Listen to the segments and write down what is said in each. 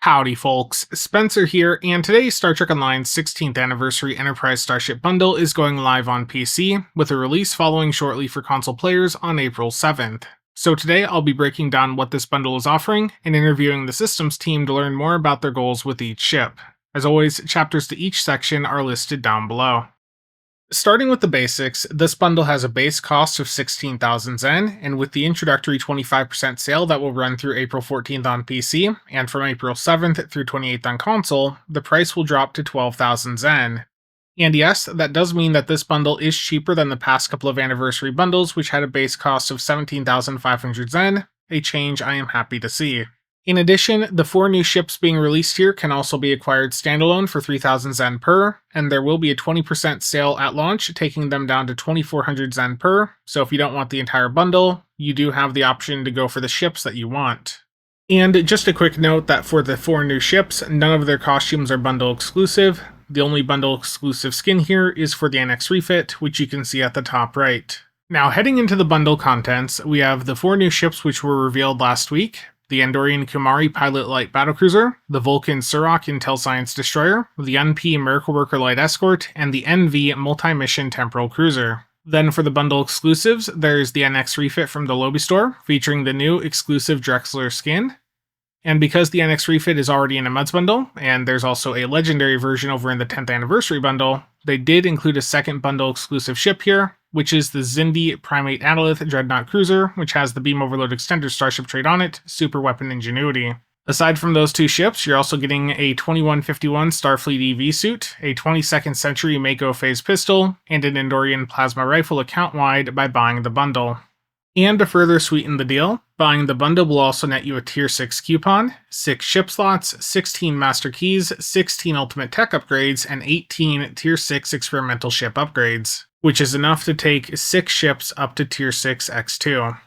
Howdy folks, Spencer here, and today's Star Trek Online's 16th Anniversary Enterprise Starship Bundle is going live on PC, with a release following shortly for console players on April 7th. So today I'll be breaking down what this bundle is offering, and interviewing the systems team to learn more about their goals with each ship. As always, chapters to each section are listed down below. Starting with the basics, this bundle has a base cost of 16,000 Zen, and with the introductory 25% sale that will run through April 14th on PC, and from April 7th through 28th on console, the price will drop to 12,000 Zen. And yes, that does mean that this bundle is cheaper than the past couple of anniversary bundles, which had a base cost of 17,500 Zen, a change I am happy to see. In addition, the 4 new ships being released here can also be acquired standalone for 3,000 Zen per, and there will be a 20% sale at launch, taking them down to 2,400 Zen per, so if you don't want the entire bundle, you do have the option to go for the ships that you want. And just a quick note that for the 4 new ships, none of their costumes are bundle exclusive. The only bundle exclusive skin here is for the NX refit, which you can see at the top right. Now heading into the bundle contents, we have the 4 new ships which were revealed last week. The Andorian Kumari Pilot Light Battlecruiser, the Vulcan Suurok Intel Science Destroyer, the NP Miracle Worker Light Escort, and the NV Multi-Mission Temporal Cruiser. Then for the bundle exclusives, there's the NX refit from the Lobby store, featuring the new exclusive Drexler skin. And because the NX refit is already in a Muds bundle, and there's also a legendary version over in the 10th anniversary bundle, they did include a second bundle exclusive ship here, which is the Xindi Primate Adalith Dreadnought Cruiser, which has the Beam Overload Extender Starship trait on it, Super Weapon Ingenuity. Aside from those 2 ships, you're also getting a 2151 Starfleet EV suit, a 22nd Century Mako Phase Pistol, and an Andorian Plasma Rifle account-wide by buying the bundle. And to further sweeten the deal, buying the bundle will also net you a Tier 6 coupon, 6 ship slots, 16 Master Keys, 16 Ultimate Tech upgrades, and 18 Tier 6 Experimental Ship upgrades, which is enough to take 6 ships up to Tier 6 X2.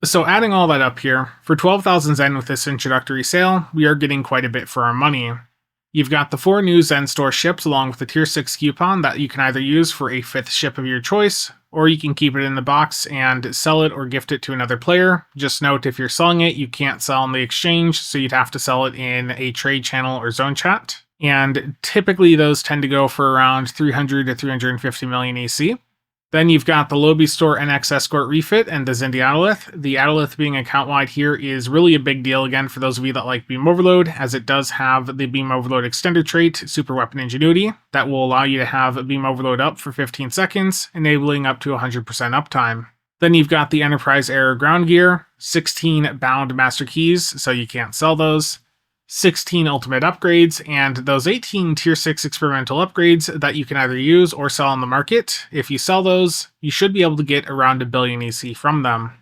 So adding all that up here, for 12,000 Zen with this introductory sale, we are getting quite a bit for our money. You've got the 4 new Zen Store ships along with the Tier 6 coupon that you can either use for a 5th ship of your choice, or you can keep it in the box and sell it or gift it to another player. Just note, if you're selling it, you can't sell on the exchange, so you'd have to sell it in a trade channel or zone chat. And typically those tend to go for around 300 to 350 million EC. Then you've got the Lobby Store NX Escort refit and the Xindi Adalith. The Adalith being account-wide here is really a big deal again for those of you that like Beam Overload, as it does have the Beam Overload Extender trait, Super Weapon Ingenuity, that will allow you to have Beam Overload up for 15 seconds, enabling up to 100% uptime. Then you've got the Enterprise Era ground gear, 16 bound Master Keys, so you can't sell those, 16 ultimate upgrades, and those 18 Tier 6 experimental upgrades that you can either use or sell on the market. If you sell those, you should be able to get around 1 billion EC from them.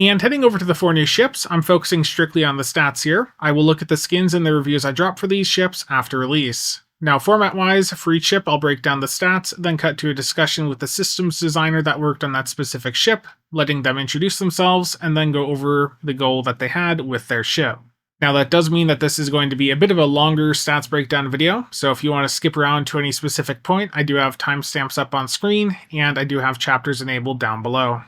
And heading over to the 4 new ships, I'm focusing strictly on the stats here. I will look at the skins and the reviews I drop for these ships after release. Now format-wise, for each ship I'll break down the stats, then cut to a discussion with the systems designer that worked on that specific ship, letting them introduce themselves, and then go over the goal that they had with their ship. Now that does mean that this is going to be a bit of a longer stats breakdown video, so if you want to skip around to any specific point, I do have timestamps up on screen, and I do have chapters enabled down below.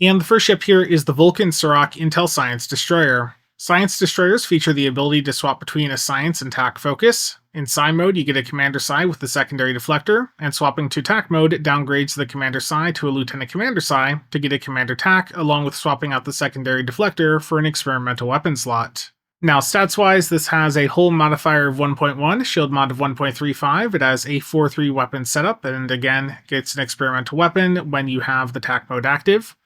And the first ship here is the Vulcan Suurok Intel Science Destroyer. Science Destroyers feature the ability to swap between a Science and TAC focus. In Psi mode, you get a Commander Psi with the secondary deflector, and swapping to TAC mode downgrades the Commander Psi to a Lieutenant Commander Psi to get a Commander TAC, along with swapping out the secondary deflector for an experimental weapon slot. Now stats-wise, this has a hull modifier of 1.1, shield mod of 1.35, it has a 4-3 weapon setup, and again, gets an experimental weapon when you have the TAC mode active.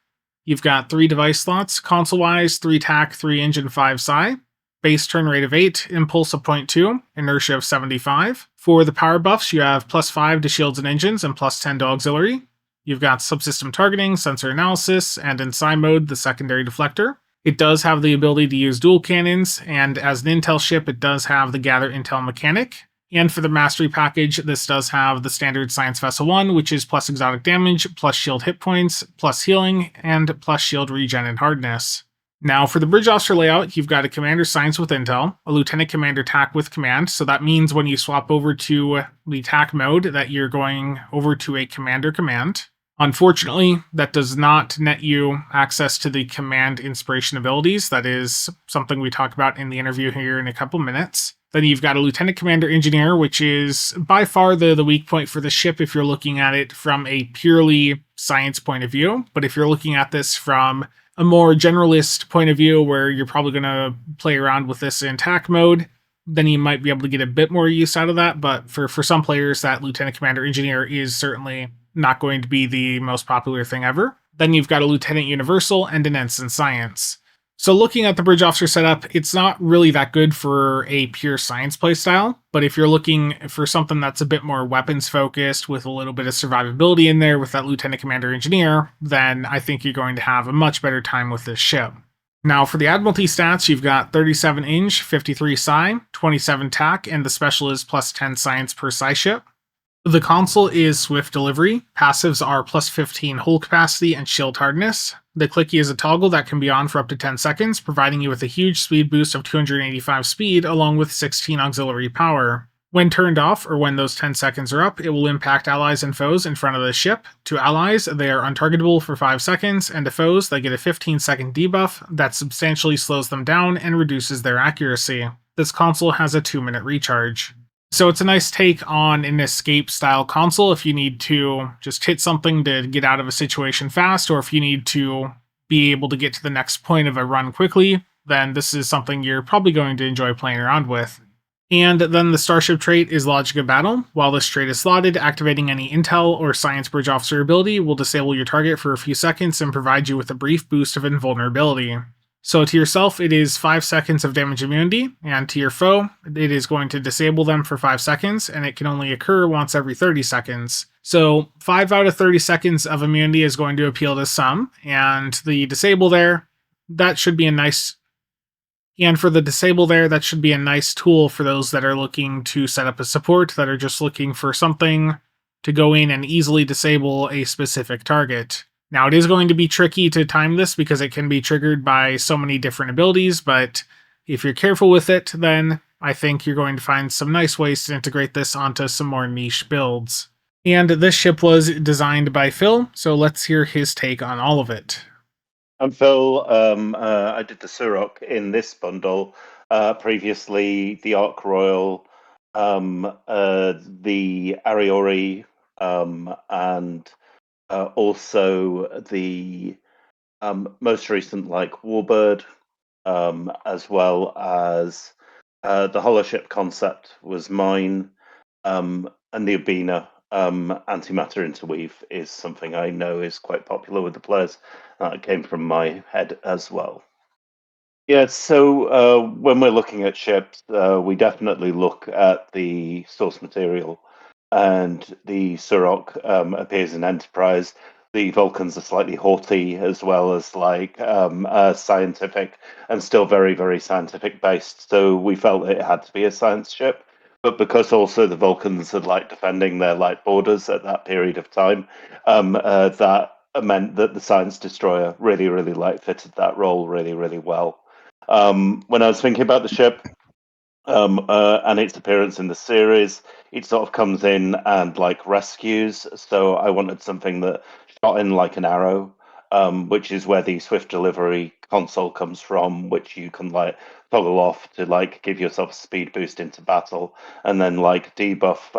You've got 3 device slots, console-wise, 3 TAC, 3 engine, 5 Psi. Base turn rate of 8, impulse of 0.2, inertia of 75. For the power buffs, you have +5 to shields and engines and +10 to auxiliary. You've got subsystem targeting, sensor analysis, and in Psi mode, the secondary deflector. It does have the ability to use dual cannons, and as an intel ship, it does have the gather intel mechanic. And for the mastery package, this does have the standard Science Vessel 1, which is plus exotic damage, plus shield hit points, plus healing, and plus shield regen and hardness. Now for the bridge officer layout, you've got a Commander Science with Intel, a Lieutenant Commander TAC with Command, so that means when you swap over to the TAC mode that you're going over to a Commander Command. Unfortunately, that does not net you access to the command inspiration abilities. That is something we talk about in the interview here in a couple minutes. Then you've got a Lieutenant Commander Engineer, which is by far the weak point for the ship if you're looking at it from a purely science point of view. But if you're looking at this from a more generalist point of view, where you're probably going to play around with this in attack mode, then you might be able to get a bit more use out of that. But for some players, that Lieutenant Commander Engineer is certainly not going to be the most popular thing ever. Then you've got a Lieutenant Universal and an Ensign Science. So looking at the Bridge Officer setup, it's not really that good for a pure science playstyle, but if you're looking for something that's a bit more weapons focused with a little bit of survivability in there with that Lieutenant Commander Engineer, then I think you're going to have a much better time with this ship. Now for the Admiralty stats, you've got 37 inch, 53 psi, 27 tack, and the special is plus 10 science per psi ship. The console is swift delivery. Passives are plus 15 hull capacity and shield hardness. The clicky is a toggle that can be on for up to 10 seconds, providing you with a huge speed boost of 285 speed along with 16 auxiliary power. When turned off, or when those 10 seconds are up, it will impact allies and foes in front of the ship. To allies, they are untargetable for 5 seconds, and to foes, they get a 15-second debuff that substantially slows them down and reduces their accuracy. This console has a 2-minute recharge. So it's a nice take on an escape-style console if you need to just hit something to get out of a situation fast, or if you need to be able to get to the next point of a run quickly, then this is something you're probably going to enjoy playing around with. And then the Starship trait is Logic of Battle. While this trait is slotted, activating any Intel or Science Bridge Officer ability will disable your target for a few seconds and provide you with a brief boost of invulnerability. So to yourself, it is 5 seconds of damage immunity, and to your foe, it is going to disable them for 5 seconds, and it can only occur once every 30 seconds. So 5 out of 30 seconds of immunity is going to appeal to some, and the disable there, that should be a nice... And for the disable there, that should be a nice tool for those that are looking to set up a support, that are just looking for something to go in and easily disable a specific target. Now, it is going to be tricky to time this because it can be triggered by so many different abilities, but if you're careful with it, then I think you're going to find some nice ways to integrate this onto some more niche builds. And this ship was designed by Phil, so let's hear his take on all of it. I'm Phil. I did the Suurok in this bundle. Previously, the Ark Royal, the Ariori, and also the most recent, like Warbird, as well as the Holoship concept was mine, and the Abina antimatter interweave is something I know is quite popular with the players. That came from my head as well. Yeah, so when we're looking at ships, we definitely look at the source material, and the Suurok appears in Enterprise. The Vulcans are slightly haughty, as well as like scientific, and still very, very scientific based. So we felt it had to be a science ship. But because also the Vulcans had like defending their light borders at that period of time, that meant that the Science Destroyer really, really like fitted that role really, really well. When I was thinking about the ship and its appearance in the series, it sort of comes in and like rescues. So I wanted something that shot in like an arrow, which is where the swift delivery console comes from, which you can like toggle off to like give yourself a speed boost into battle, and then like debuff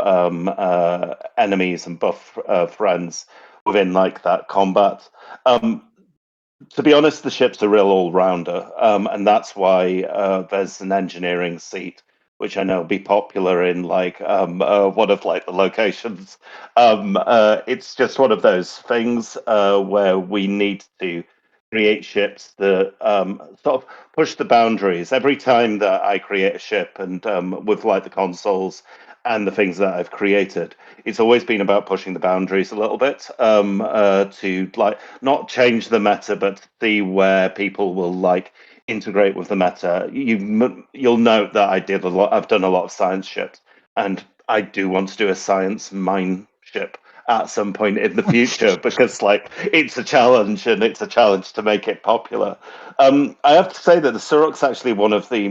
enemies and buff friends within like that combat. To be honest, the ship's a real all-rounder, and that's why there's an engineering seat, which I know will be popular in like one of like the locations. It's just one of those things where we need to create ships that sort of push the boundaries. Every time that I create a ship, and with like the consoles and the things that I've created, it's always been about pushing the boundaries a little bit to like not change the meta, but see where people will like integrate with the meta. You'll note that I've done a lot of science ships, and I do want to do a science mine ship at some point in the future because like it's a challenge, and it's a challenge to make it popular. I have to say that the Suurok's actually one of the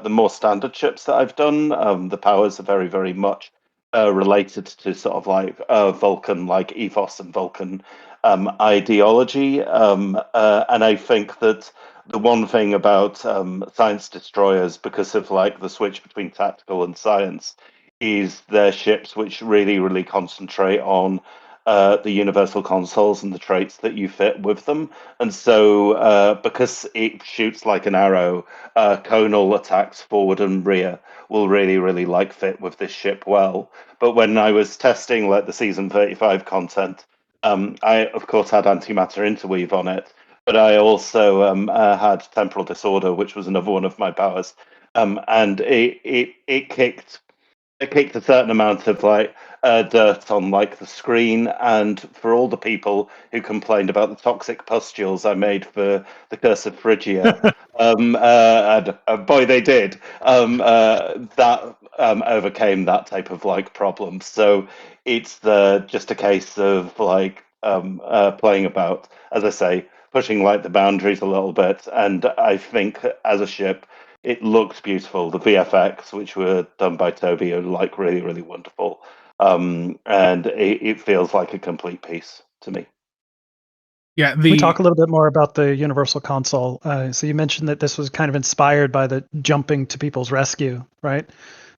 more standard ships that I've done. The powers are very, very much related to sort of like Vulcan, like ethos and Vulcan ideology, and I think that the one thing about science destroyers, because of like the switch between tactical and science, is their ships which really, really concentrate on the universal consoles and the traits that you fit with them. And so, because it shoots like an arrow, conal attacks forward and rear will really, really like fit with this ship well. But when I was testing like the season 35 content, I of course had antimatter interweave on it, but I also had temporal disorder, which was another one of my powers, and it kicked a certain amount of like dirt on like the screen, and for all the people who complained about the toxic pustules I made for the Curse of Phrygia, and boy they did. That overcame that type of like problem. So it's just a case of like playing about, as I say, pushing like the boundaries a little bit, and I think as a ship it looks beautiful. The VFX, which were done by Toby, are like really, really wonderful. And it feels like a complete piece to me. Yeah, We talk a little bit more about the Universal Console. So you mentioned that this was kind of inspired by the jumping to people's rescue, right?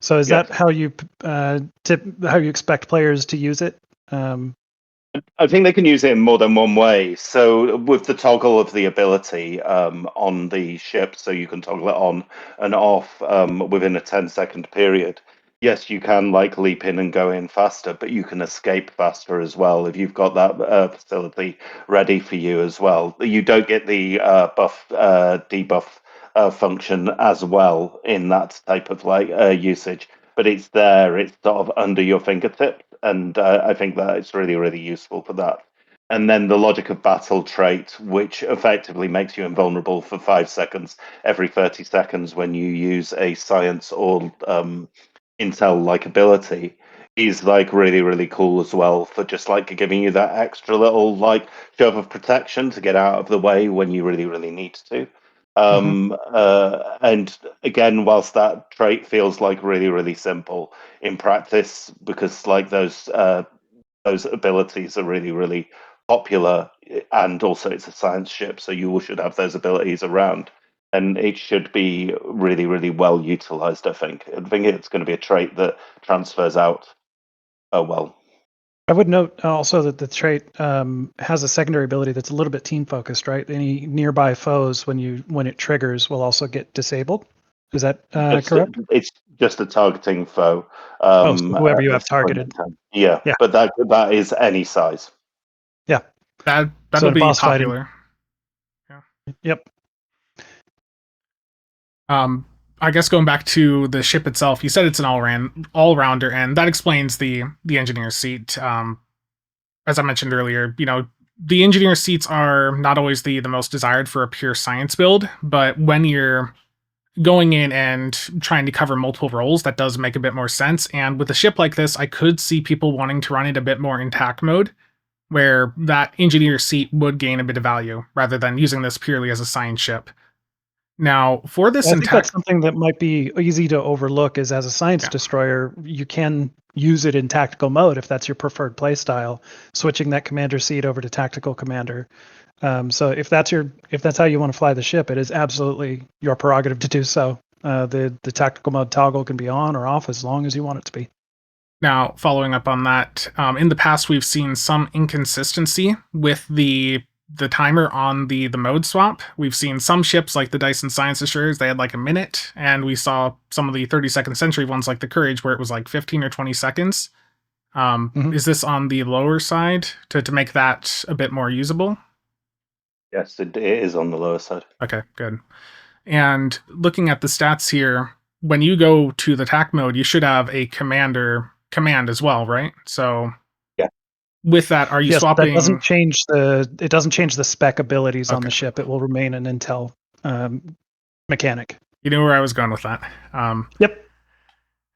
So is Yes. that how you how you expect players to use it? I think they can use it in more than one way. So with the toggle of the ability on the ship, so you can toggle it on and off within a 10-second period. Yes, you can like leap in and go in faster, but you can escape faster as well if you've got that facility ready for you as well. You don't get the buff debuff function as well in that type of like usage, but it's there. It's sort of under your fingertips, and I think that it's really, really useful for that. And then the logic of battle trait, which effectively makes you invulnerable for 5 seconds every 30 seconds when you use a science or intel like ability, is like really, really cool as well for just like giving you that extra little like shove of protection to get out of the way when you really, really need to. And again, whilst that trait feels like really, really simple in practice, because like those abilities are really, really popular, and also it's a science ship, so you should have those abilities around. And it should be really, really well utilized, I think. I think it's going to be a trait that transfers out well. I would note also that the trait has a secondary ability that's a little bit team focused, right? Any nearby foes when it triggers will also get disabled. Is that correct? It's just a targeting foe. So whoever you have targeted. Yeah, Yeah. but that is any size. Yeah. That'll be boss popular. Fighting. Yep. I guess going back to the ship itself, you said it's an all-rounder, and that explains the engineer's seat. As I mentioned earlier, the engineer seats are not always the most desired for a pure science build, but when you're going in and trying to cover multiple roles, that does make a bit more sense. And with a ship like this, I could see people wanting to run it a bit more in TAC mode, where that engineer seat would gain a bit of value rather than using this purely as a science ship. Now, for this I think that's something that might be easy to overlook is as a science destroyer, you can use it in tactical mode if that's your preferred playstyle, switching that commander seat over to tactical commander. So if that's how you want to fly the ship, it is absolutely your prerogative to do so. The tactical mode toggle can be on or off as long as you want it to be. Now, following up on that, in the past we've seen some inconsistency with the timer on the mode swap. We've seen some ships like the Dyson Science Destroyers, they had like a minute, and we saw some of the 32nd century ones like the Courage where it was like 15 or 20 seconds. Is this on the lower side to make that a bit more usable? Yes, it is on the lower side. Okay, good. And looking at the stats here, when you go to the TAC mode, you should have a commander command as well, right? So yeah, with that, are you swapping? That doesn't change the spec abilities on the ship. It will remain an intel mechanic. You knew where I was going with that. Yep.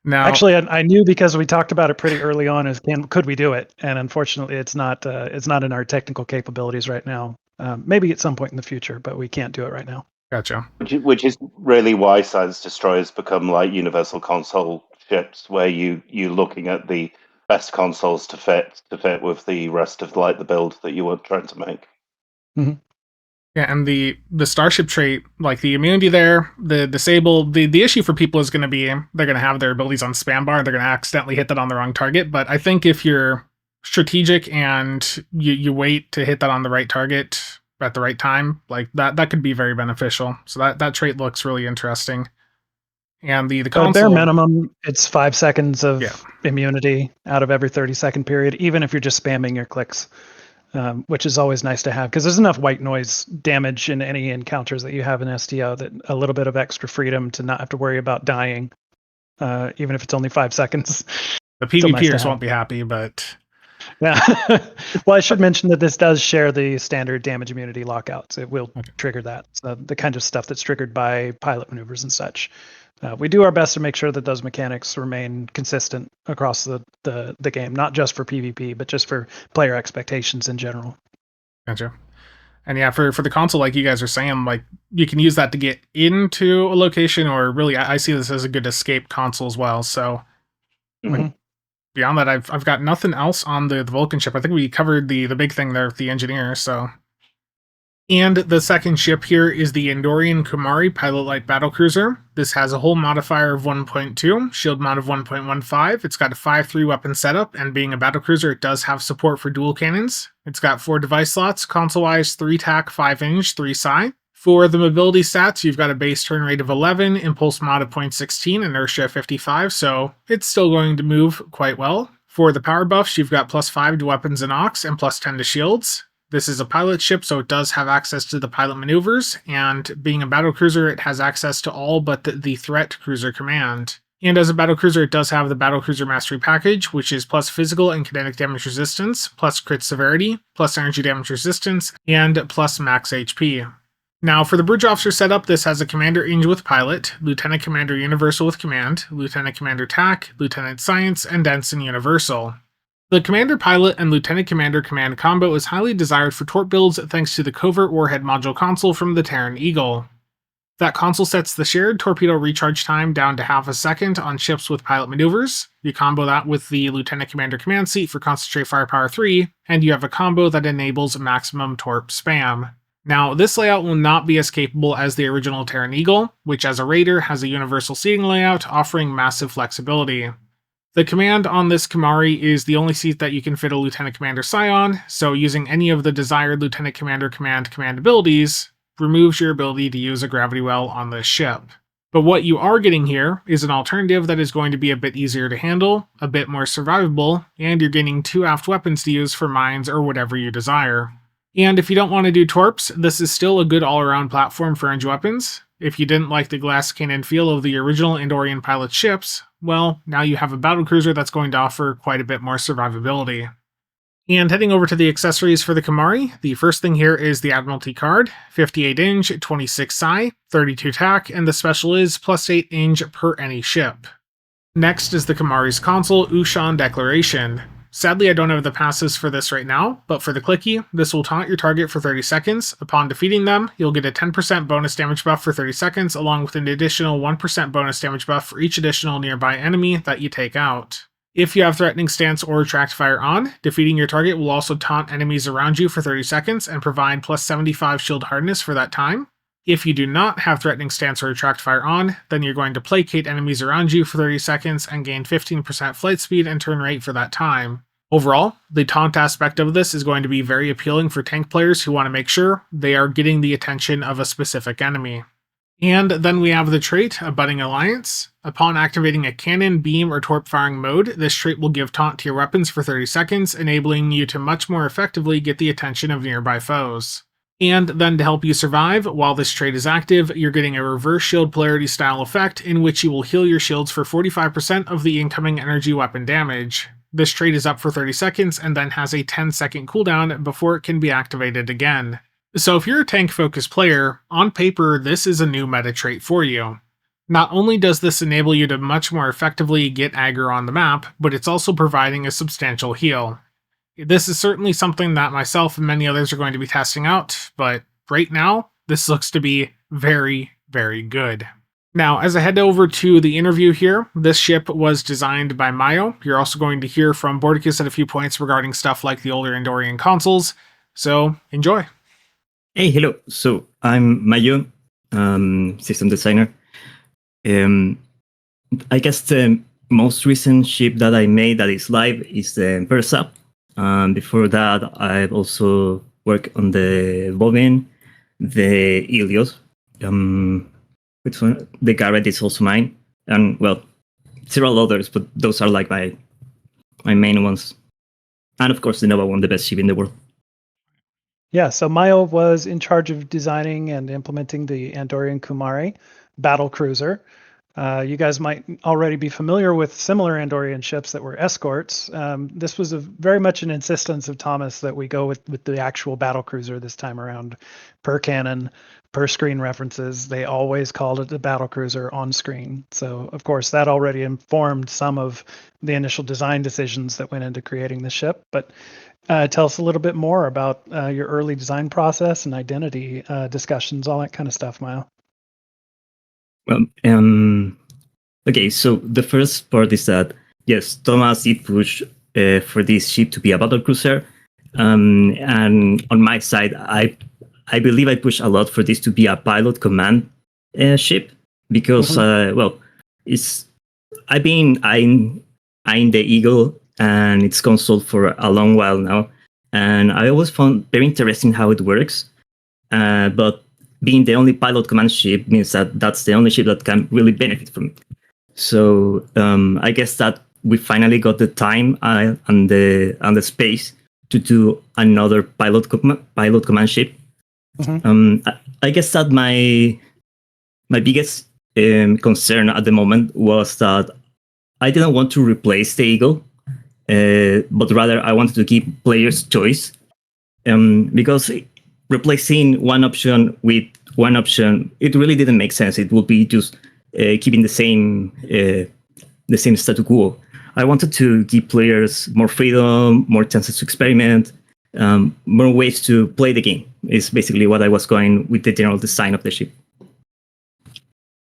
Now, actually, I knew because we talked about it pretty early on. Could we do it? And unfortunately, it's not in our technical capabilities right now. Maybe at some point in the future, but we can't do it right now. Gotcha. Which is really why science destroyers become like universal console ships, where you're looking at the best consoles to fit with the rest of the build that you were trying to make. Yeah, and the Starship trait, like the immunity there, the disable, the issue for people is going to be they're going to have their abilities on spam bar, they're going to accidentally hit that on the wrong target. But I think if you're strategic and you wait to hit that on the right target at the right time, like that could be very beneficial. So that trait looks really interesting. And the console, at bare minimum, it's 5 seconds of immunity out of every 30-second period, even if you're just spamming your clicks, which is always nice to have because there's enough white noise damage in any encounters that you have in STO that a little bit of extra freedom to not have to worry about dying, even if it's only 5 seconds. The PvPers won't be happy, but... Yeah. Well, I should mention that this does share the standard damage immunity lockouts. It will trigger that. So the kind of stuff that's triggered by pilot maneuvers and such. We do our best to make sure that those mechanics remain consistent across the game, not just for PvP, but just for player expectations in general. Gotcha. And yeah, for the console, like you guys are saying, like you can use that to get into a location, or really, I see this as a good escape console as well. So beyond that, I've got nothing else on the Vulcan ship. I think we covered the big thing there with the engineer. So. And the second ship here is the Andorian Kumari Pilot Light Battlecruiser. This has a hull modifier of 1.2, shield mod of 1.15. It's got a 5.3 weapon setup, and being a battlecruiser, it does have support for dual cannons. It's got 4 device slots, console-wise 3 TAC, 5-inch, 3 psi. For the mobility stats, you've got a base turn rate of 11, impulse mod of 0.16, inertia 55, so it's still going to move quite well. For the power buffs, you've got +5 to weapons and aux, and +10 to shields. This is a pilot ship, so it does have access to the pilot maneuvers, and being a battlecruiser, it has access to all but the threat cruiser command. And as a battlecruiser, it does have the Battlecruiser Mastery Package, which is plus physical and kinetic damage resistance, plus crit severity, plus energy damage resistance, and plus max HP. Now, for the bridge officer setup, this has a Commander Angel with Pilot, Lieutenant Commander Universal with Command, Lieutenant Commander TAC, Lieutenant Science, and Ensign Universal. The Commander Pilot and Lieutenant Commander Command combo is highly desired for torp builds thanks to the Covert Warhead Module console from the Terran Eagle. That console sets the shared torpedo recharge time down to half a second on ships with pilot maneuvers. You combo that with the Lieutenant Commander Command Seat for Concentrate Firepower 3, and you have a combo that enables maximum torp spam. Now, this layout will not be as capable as the original Terran Eagle, which as a raider has a universal seating layout offering massive flexibility. The command on this Kumari is the only seat that you can fit a Lieutenant Commander Psi on, so using any of the desired Lieutenant Commander command abilities removes your ability to use a gravity well on this ship. But what you are getting here is an alternative that is going to be a bit easier to handle, a bit more survivable, and you're getting 2 aft weapons to use for mines or whatever you desire. And if you don't want to do torps, this is still a good all-around platform for range weapons. If you didn't like the glass cannon feel of the original Andorian pilot ships, well, now you have a battlecruiser that's going to offer quite a bit more survivability. And heading over to the accessories for the Kumari, the first thing here is the Admiralty card, 58-inch, 26 psi, 32 TAC, and the special is +8-inch per any ship. Next is the Kumari's console Ushan Declaration. Sadly, I don't have the passes for this right now, but for the clicky, this will taunt your target for 30 seconds. Upon defeating them, you'll get a 10% bonus damage buff for 30 seconds, along with an additional 1% bonus damage buff for each additional nearby enemy that you take out. If you have Threatening Stance or Retract Fire on, defeating your target will also taunt enemies around you for 30 seconds and provide +75 shield hardness for that time. If you do not have Threatening Stance or Retract Fire on, then you're going to placate enemies around you for 30 seconds and gain 15% flight speed and turn rate for that time. Overall, the taunt aspect of this is going to be very appealing for tank players who want to make sure they are getting the attention of a specific enemy. And then we have the trait, Abutting Alliance. Upon activating a cannon, beam, or torp firing mode, this trait will give taunt to your weapons for 30 seconds, enabling you to much more effectively get the attention of nearby foes. And then to help you survive, while this trait is active, you're getting a reverse shield polarity style effect in which you will heal your shields for 45% of the incoming energy weapon damage. This trait is up for 30 seconds and then has a 10-second cooldown before it can be activated again. So if you're a tank-focused player, on paper this is a new meta trait for you. Not only does this enable you to much more effectively get aggro on the map, but it's also providing a substantial heal. This is certainly something that myself and many others are going to be testing out, but right now, this looks to be very, very good. Now, as I head over to the interview here, this ship was designed by Mayo. You're also going to hear from Bordicus at a few points regarding stuff like the older Andorian consoles. So, enjoy. Hey, hello. So, I'm Mayo, system designer. I guess the most recent ship that I made that is live is the Versa. Before that, I've also worked on the Vulcan, the Ilios. Which one? The Garrett is also mine, and well, several others, but those are like my main ones. And of course, the Nova one, the best ship in the world. Yeah, so Mayo was in charge of designing and implementing the Andorian Kumari Battlecruiser. You guys might already be familiar with similar Andorian ships that were escorts. This was very much an insistence of Thomas that we go with the actual Battlecruiser this time around. Per canon, per screen references, they always called it the Battlecruiser on screen. So, of course, that already informed some of the initial design decisions that went into creating the ship. But tell us a little bit more about your early design process and identity discussions, all that kind of stuff, Mayo. Well, okay, so the first part is that, yes, Thomas did push for this ship to be a battlecruiser. And on my side, I believe I pushed a lot for this to be a pilot command ship because, well, I've been eyeing the Eagle and its console for a long while now. And I always found very interesting how it works. But being the only pilot command ship means that that's the only ship that can really benefit from it. So I guess that we finally got the time and the space to do another pilot command ship. I guess that my biggest concern at the moment was that I didn't want to replace the Eagle, but rather I wanted to give players choice, because replacing one option with one option, it really didn't make sense. It would be just keeping the same status quo. I wanted to give players more freedom, more chances to experiment, more ways to play the game. Is basically what I was going with the general design of the ship.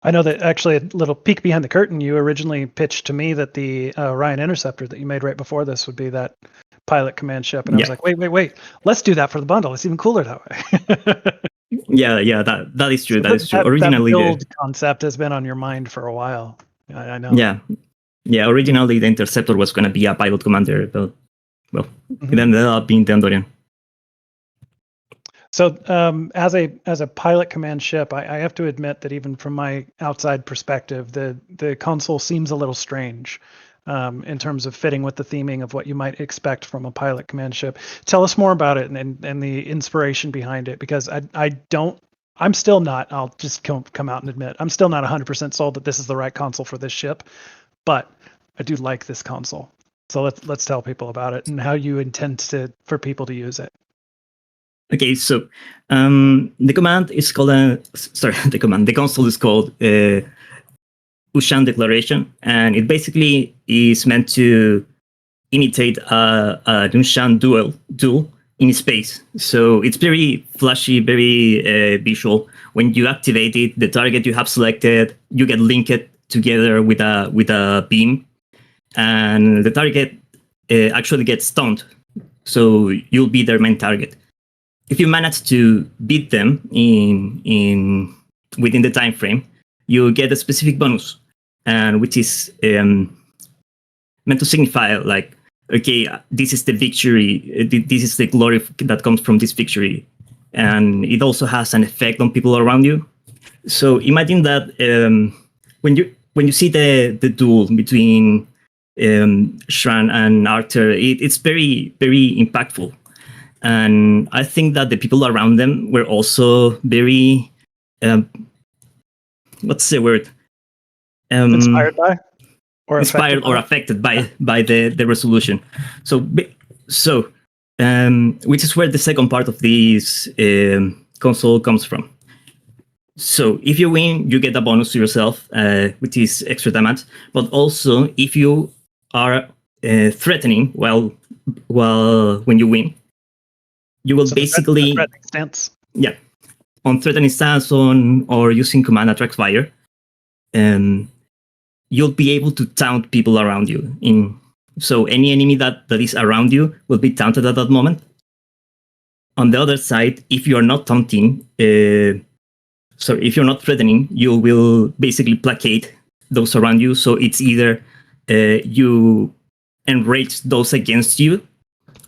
I know that actually a little peek behind the curtain, you originally pitched to me that the Orion Interceptor that you made right before this would be that pilot command ship. And I was like, wait, let's do that for the bundle. It's even cooler that way. Yeah, that is true. So that is true. Originally, that build concept has been on your mind for a while. I know. Yeah. Originally, the Interceptor was going to be a pilot commander, but well, it ended up being the Andorian. So, as a pilot command ship, I have to admit that even from my outside perspective, the console seems a little strange in terms of fitting with the theming of what you might expect from a pilot command ship. Tell us more about it and the inspiration behind it, because I'm still not. I'll just come out and admit I'm still not 100% sold that this is the right console for this ship, but I do like this console. So let's tell people about it and how you intend for people to use it. Okay, so the command is called the console is called Ushan Declaration, and it basically is meant to imitate an Ushan duel in space. So it's very flashy, very visual. When you activate it, the target you have selected, you get linked together with a beam, and the target actually gets stunned. So you'll be their main target. If you manage to beat them within the time frame, you get a specific bonus, and which is meant to signify like, okay, this is the victory, this is the glory that comes from this victory, and it also has an effect on people around you. So imagine that when you see the duel between Shran and Arthur, it's very, very impactful. And I think that the people around them were also very, what's the word? Inspired by? Or affected by the resolution. So which is where the second part of this console comes from. So if you win, you get a bonus to yourself, which is extra damage. But also, if you are threatening when you win, you will basically threatening stance. Yeah, on threatening stance or using command attract fire. you'll be able to taunt people around you. So any enemy that is around you will be taunted at that moment. On the other side, if you are not taunting, if you're not threatening, you will basically placate those around you. So it's either you enrage those against you,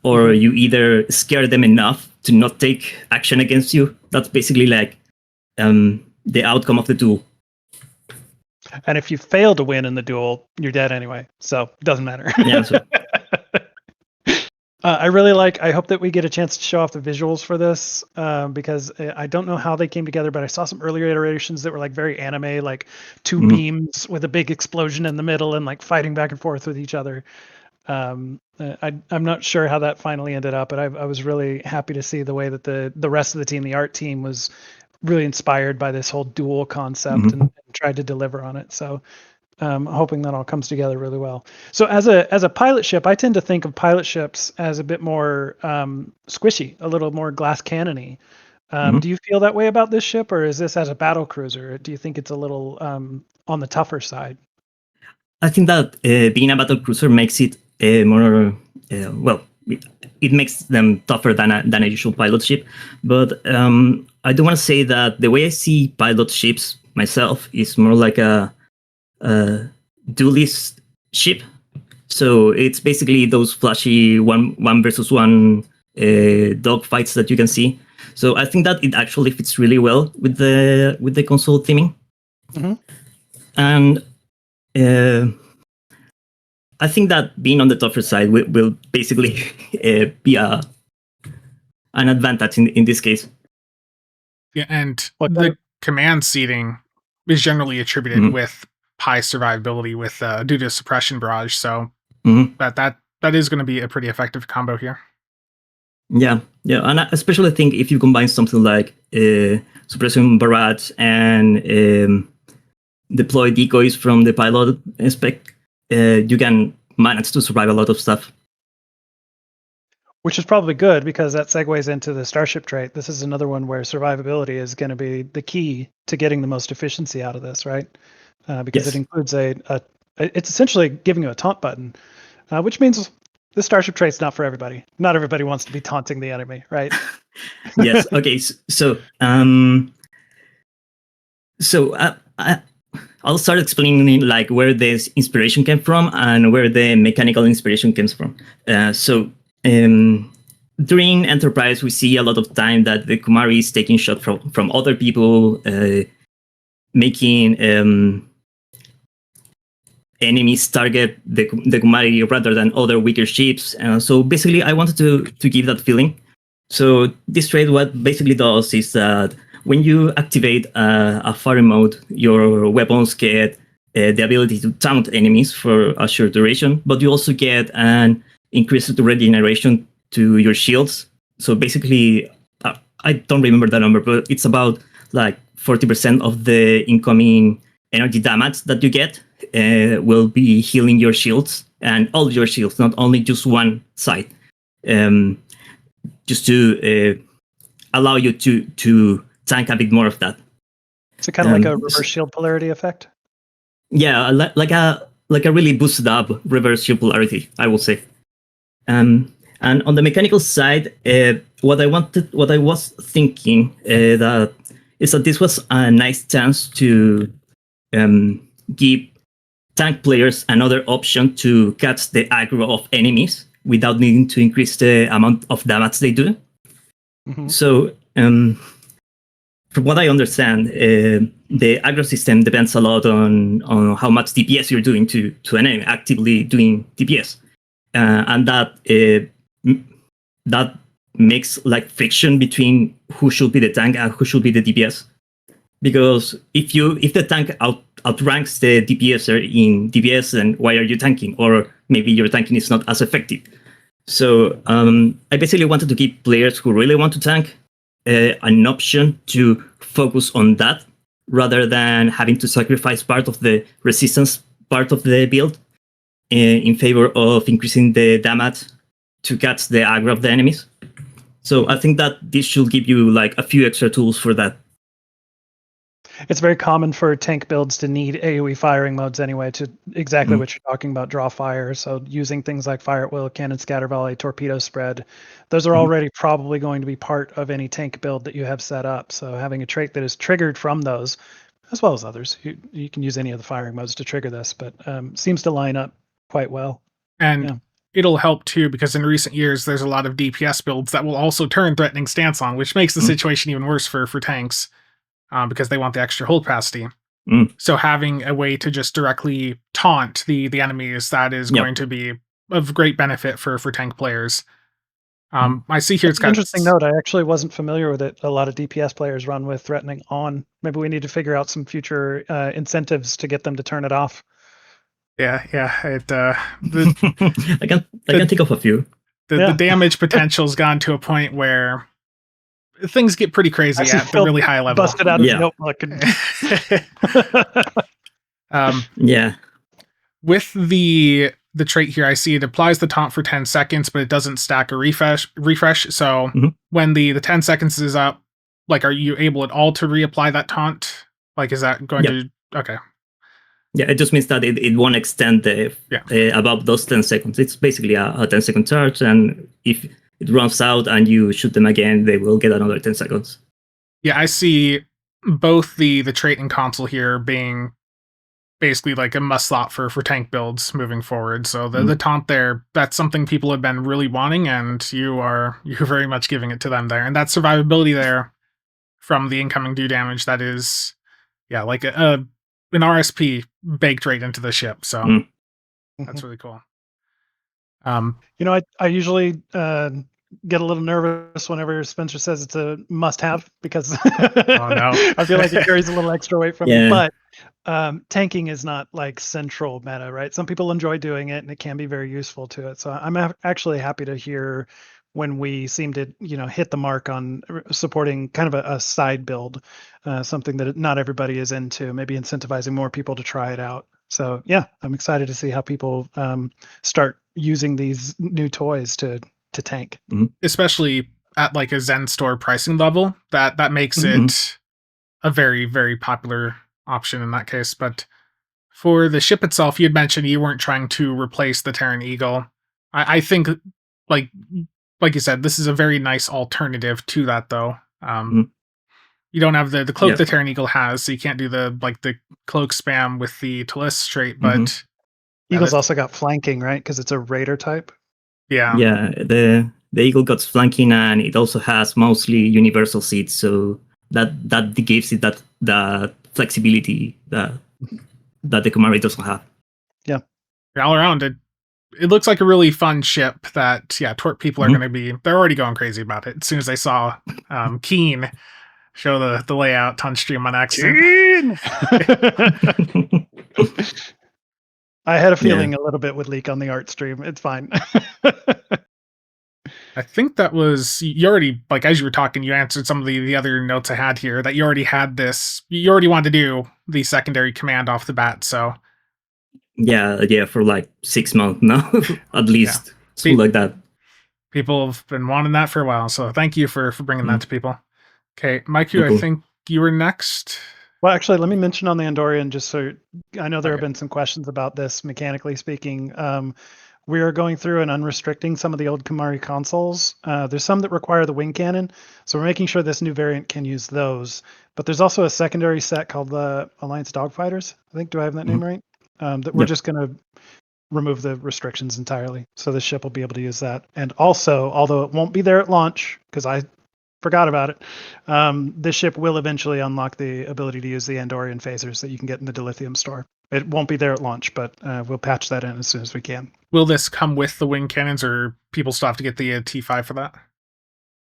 or you either scare them enough to not take action against you. That's basically like the outcome of the duel. And if you fail to win in the duel, you're dead anyway. So it doesn't matter. Yeah. So, I hope that we get a chance to show off the visuals for this, because I don't know how they came together, but I saw some earlier iterations that were like very anime, like two beams with a big explosion in the middle and like fighting back and forth with each other. I'm not sure how that finally ended up, but I was really happy to see the way that the rest of the team, the art team, was really inspired by this whole dual concept and tried to deliver on it. So hoping that all comes together really well. So as a pilot ship, I tend to think of pilot ships as a bit more squishy, a little more glass cannony. Do you feel that way about this ship, or is this as a battle cruiser? Do you think it's a little on the tougher side? I think that being a battle cruiser makes it more it makes them tougher than a usual pilot ship. But I do want to say that the way I see pilot ships myself is more like a duelist ship. So it's basically those flashy one versus one dogfights that you can see. So I think that it actually fits really well with the console theming. And I think that being on the tougher side will basically be an advantage in this case. Yeah, and the command seating is generally attributed with high survivability with due to suppression barrage. So that is going to be a pretty effective combo here. Yeah, and I especially think if you combine something like suppression barrage and deploy decoys from the pilot spec, you can manage to survive a lot of stuff. Which is probably good, because that segues into the Starship trait. This is another one where survivability is going to be the key to getting the most efficiency out of this, right? Because it includes it's essentially giving you a taunt button, which means the Starship trait's not for everybody. Not everybody wants to be taunting the enemy, right? Yes. Okay. So I'll start explaining like where this inspiration came from and where the mechanical inspiration comes from. During Enterprise, we see a lot of time that the Kumari is taking shot from other people, making enemies target the Kumari rather than other weaker ships. So basically, I wanted to give that feeling. So this trait, what basically does is that when you activate a firing mode, your weapons get the ability to taunt enemies for a short duration, but you also get an increased regeneration to your shields. So basically, I don't remember the number, but it's about like 40% of the incoming energy damage that you get will be healing your shields, and all your shields, not only just one side, just to allow you to tank a bit more of that. So kind of like a reverse shield polarity effect? Yeah, like a really boosted up reverse shield polarity, I will say. And on the mechanical side, what I was thinking that this was a nice chance to give tank players another option to catch the aggro of enemies without needing to increase the amount of damage they do. So, from what I understand, the aggro system depends a lot on how much DPS you're doing to an enemy, actively doing DPS. And that makes like friction between who should be the tank and who should be the DPS. Because if the tank outranks the DPSer in DPS, then why are you tanking? Or maybe your tanking is not as effective. So I basically wanted to give players who really want to tank an option to focus on that, rather than having to sacrifice part of the resistance part of the build in favor of increasing the damage to catch the aggro of the enemies. So I think that this should give you like a few extra tools for that. It's very common for tank builds to need AoE firing modes anyway, to exactly Mm. what you're talking about, draw fire. So using things like fire at will, cannon scatter volley, torpedo spread, those are Mhm. already probably going to be part of any tank build that you have set up. So having a trait that is triggered from those, as well as others, you can use any of the firing modes to trigger this, but seems to line up quite well. And Yeah. it'll help too, because in recent years, there's a lot of DPS builds that will also turn Threatening Stance on, which makes the Mm. situation even worse for tanks, because they want the extra hold capacity. Mm. So having a way to just directly taunt the enemies, that is Yep. going to be of great benefit for tank players. I see here It's it's an got interesting note. I actually wasn't familiar with it. A lot of DPS players run with threatening on. Maybe we need to figure out some future incentives to get them to turn it off. Yeah. It I can think of a few. the damage potential's gone to a point where things get pretty crazy Actually, at the really high level. Busted out his Yeah. notebook. And Yeah. With the trait here, I see it applies the taunt for 10 seconds, but it doesn't stack a refresh. So Mhm. when the 10 seconds is up, like, are you able at all to reapply that taunt? Like, is that going to... Okay. Yeah, it just means that it won't extend above those 10 seconds. It's basically a 10-second charge, and if it runs out and you shoot them again, they will get another 10 seconds. Yeah, I see both the trait and console here being basically like a must slot for tank builds moving forward. So the taunt there, that's something people have been really wanting, and you're very much giving it to them there. And that survivability there from the incoming do damage, that is, like an RSP baked right into the ship. So that's really cool. I usually get a little nervous whenever Spencer says it's a must-have, because Oh, no. I feel like it carries a little extra weight from me. Yeah. But tanking is not like central meta, right? Some people enjoy doing it, and it can be very useful to it. So I'm actually happy to hear when we seem to hit the mark on supporting kind of a side build, something that not everybody is into, maybe incentivizing more people to try it out. So yeah, I'm excited to see how people start using these new toys to tank. Especially at like a Zen store pricing level, that makes it a very, very popular option in that case. But for the ship itself, you had mentioned you weren't trying to replace the Terran Eagle. I think, like you said, this is a very nice alternative to that, though. You don't have the cloak the Terran Eagle has, so you can't do the cloak spam with the Talus trait, but Eagle's also got flanking, right? Because it's a raider type. Yeah. Yeah, the Eagle got flanking, and it also has mostly universal seats, so that gives it that flexibility that the Kumari doesn't have. Yeah. All around, it looks like a really fun ship that, Torp people are going to be... They're already going crazy about it as soon as they saw Keen show the layout on stream on accident. I had a feeling a little bit would leak on the art stream. It's fine. I think that was... You already, as you were talking, you answered some of the other notes I had here, that you already had this... You already wanted to do the secondary command off the bat, so... Yeah, for like 6 months now, at least. Something like that. People have been wanting that for a while, so thank you for bringing that to people. Okay, Miku, I think you were next. Well, actually, let me mention on the Andorian, just so I know there have been some questions about this, mechanically speaking. We are going through and unrestricting some of the old Kumari consoles. There's some that require the wing cannon, so we're making sure this new variant can use those. But there's also a secondary set called the Alliance Dogfighters. I think, do I have that name right? That we're just going to remove the restrictions entirely. So the ship will be able to use that. And also, although it won't be there at launch, because I forgot about it, this ship will eventually unlock the ability to use the Andorian phasers that you can get in the dilithium store. It won't be there at launch, but we'll patch that in as soon as we can. Will this come with the wing cannons, or people still have to get the T5 for that?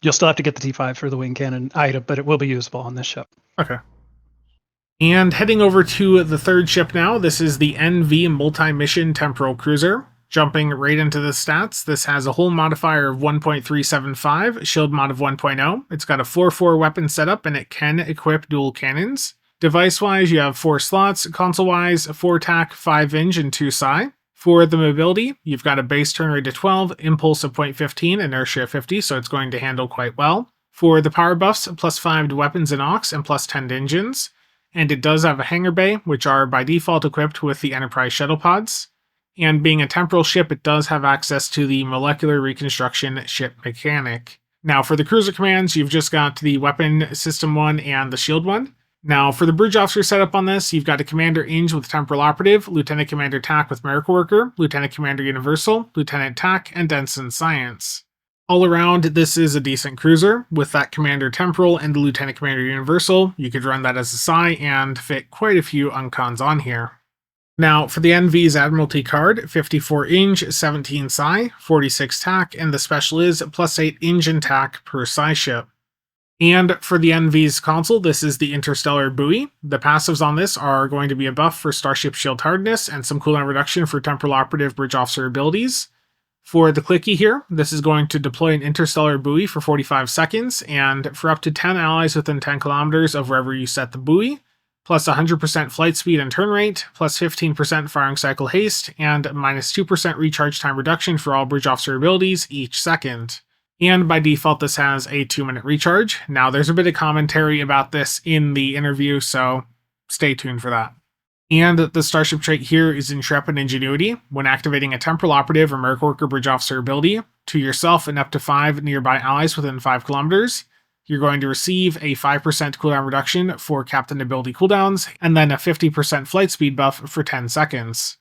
You'll still have to get the T5 for the wing cannon item, but it will be usable on this ship. Okay. And heading over to the third ship now, this is the NV multi-mission Temporal Cruiser. Jumping right into the stats, this has a hull modifier of 1.375, shield mod of 1.0. It's got a 4-4 weapon setup, and it can equip dual cannons. Device-wise, you have 4 slots. Console-wise, 4 TAC, 5 Inge, and 2 Psi. For the mobility, you've got a base turn rate of 12, impulse of 0.15, inertia of 50, so it's going to handle quite well. For the power buffs, +5 to weapons and aux, and +10 to engines. and it does have a hangar bay, which are by default equipped with the Enterprise Shuttlepods. And being a temporal ship, it does have access to the molecular reconstruction ship mechanic. Now for the cruiser commands, you've just got the weapon system one and the shield one. Now for the bridge officer setup on this, you've got a Commander Inge with Temporal Operative, Lieutenant Commander TAC with Miracle Worker, Lieutenant Commander Universal, Lieutenant TAC, and Ensign Science. All around, this is a decent cruiser. With that Commander Temporal and the Lieutenant Commander Universal, you could run that as a Psi and fit quite a few uncons on here. Now, for the NV's Admiralty card, 54 Inge, 17 Psi, 46 TAC, and the special is +8 Inge and TAC per Psi ship. And for the NV's console, this is the Interstellar Buoy. The passives on this are going to be a buff for Starship Shield Hardness and some cooldown reduction for Temporal Operative Bridge Officer abilities. For the clicky here, this is going to deploy an Interstellar Buoy for 45 seconds, and for up to 10 allies within 10 kilometers of wherever you set the buoy, plus 100% flight speed and turn rate, plus 15% firing cycle haste, and minus 2% recharge time reduction for all Bridge Officer abilities each second. And by default, this has a 2-minute recharge. Now, there's a bit of commentary about this in the interview, so stay tuned for that. And the Starship trait here is Intrepid Ingenuity. When activating a Temporal Operative or Miracle Worker Bridge Officer ability to yourself and up to 5 nearby allies within 5 kilometers, you're going to receive a 5% cooldown reduction for Captain ability cooldowns, and then a 50% flight speed buff for 10 seconds.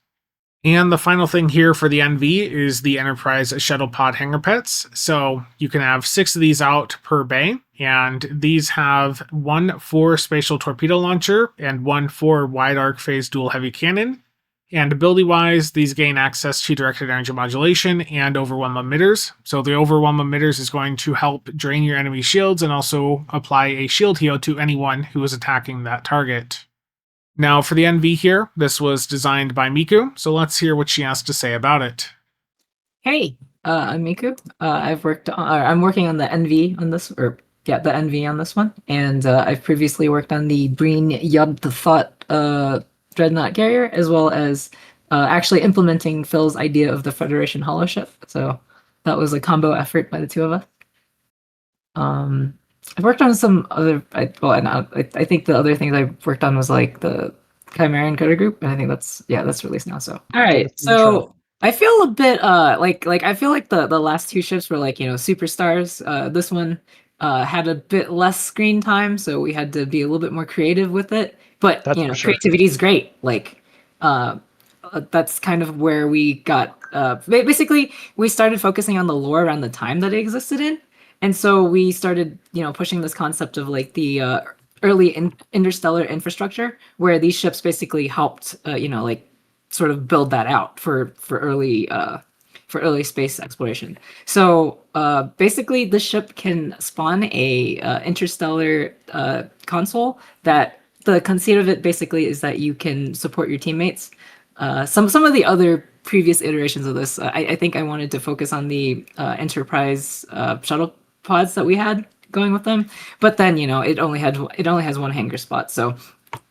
And the final thing here for the NV is the Enterprise Shuttlepod Hangar Pets. So you can have 6 of these out per bay, and these have 1 4-spatial torpedo launcher and 1 4 wide arc phase dual heavy cannon. And ability-wise, these gain access to directed energy modulation and overwhelm emitters. So the overwhelm emitters is going to help drain your enemy shields and also apply a shield heal to anyone who is attacking that target. Now for the NV here, this was designed by Miku, so let's hear what she has to say about it. Hey, I'm Miku. I'm working on the NV on this, the NV on this one, and I've previously worked on the Breen Yub the Thought Dreadnought carrier, as well as actually implementing Phil's idea of the Federation holoship. So that was a combo effort by the two of us. I've worked on some other. I think the other things I've worked on was like the Chimerian Cutter Group, and I think that's released now. So all right, so I feel a bit I feel like the last 2 ships were like superstars. This one had a bit less screen time, so we had to be a little bit more creative with it. But creativity is great. That's kind of where we got. Basically, we started focusing on the lore around the time that it existed in. And so we started, pushing this concept of like the early interstellar infrastructure, where these ships basically helped, sort of build that out for early space exploration. So basically, the ship can spawn a interstellar console. That the conceit of it basically is that you can support your teammates. Some of the other previous iterations of this, I think I wanted to focus on the Enterprise shuttle pods that we had going with them, but then it only has 1 hangar spot, so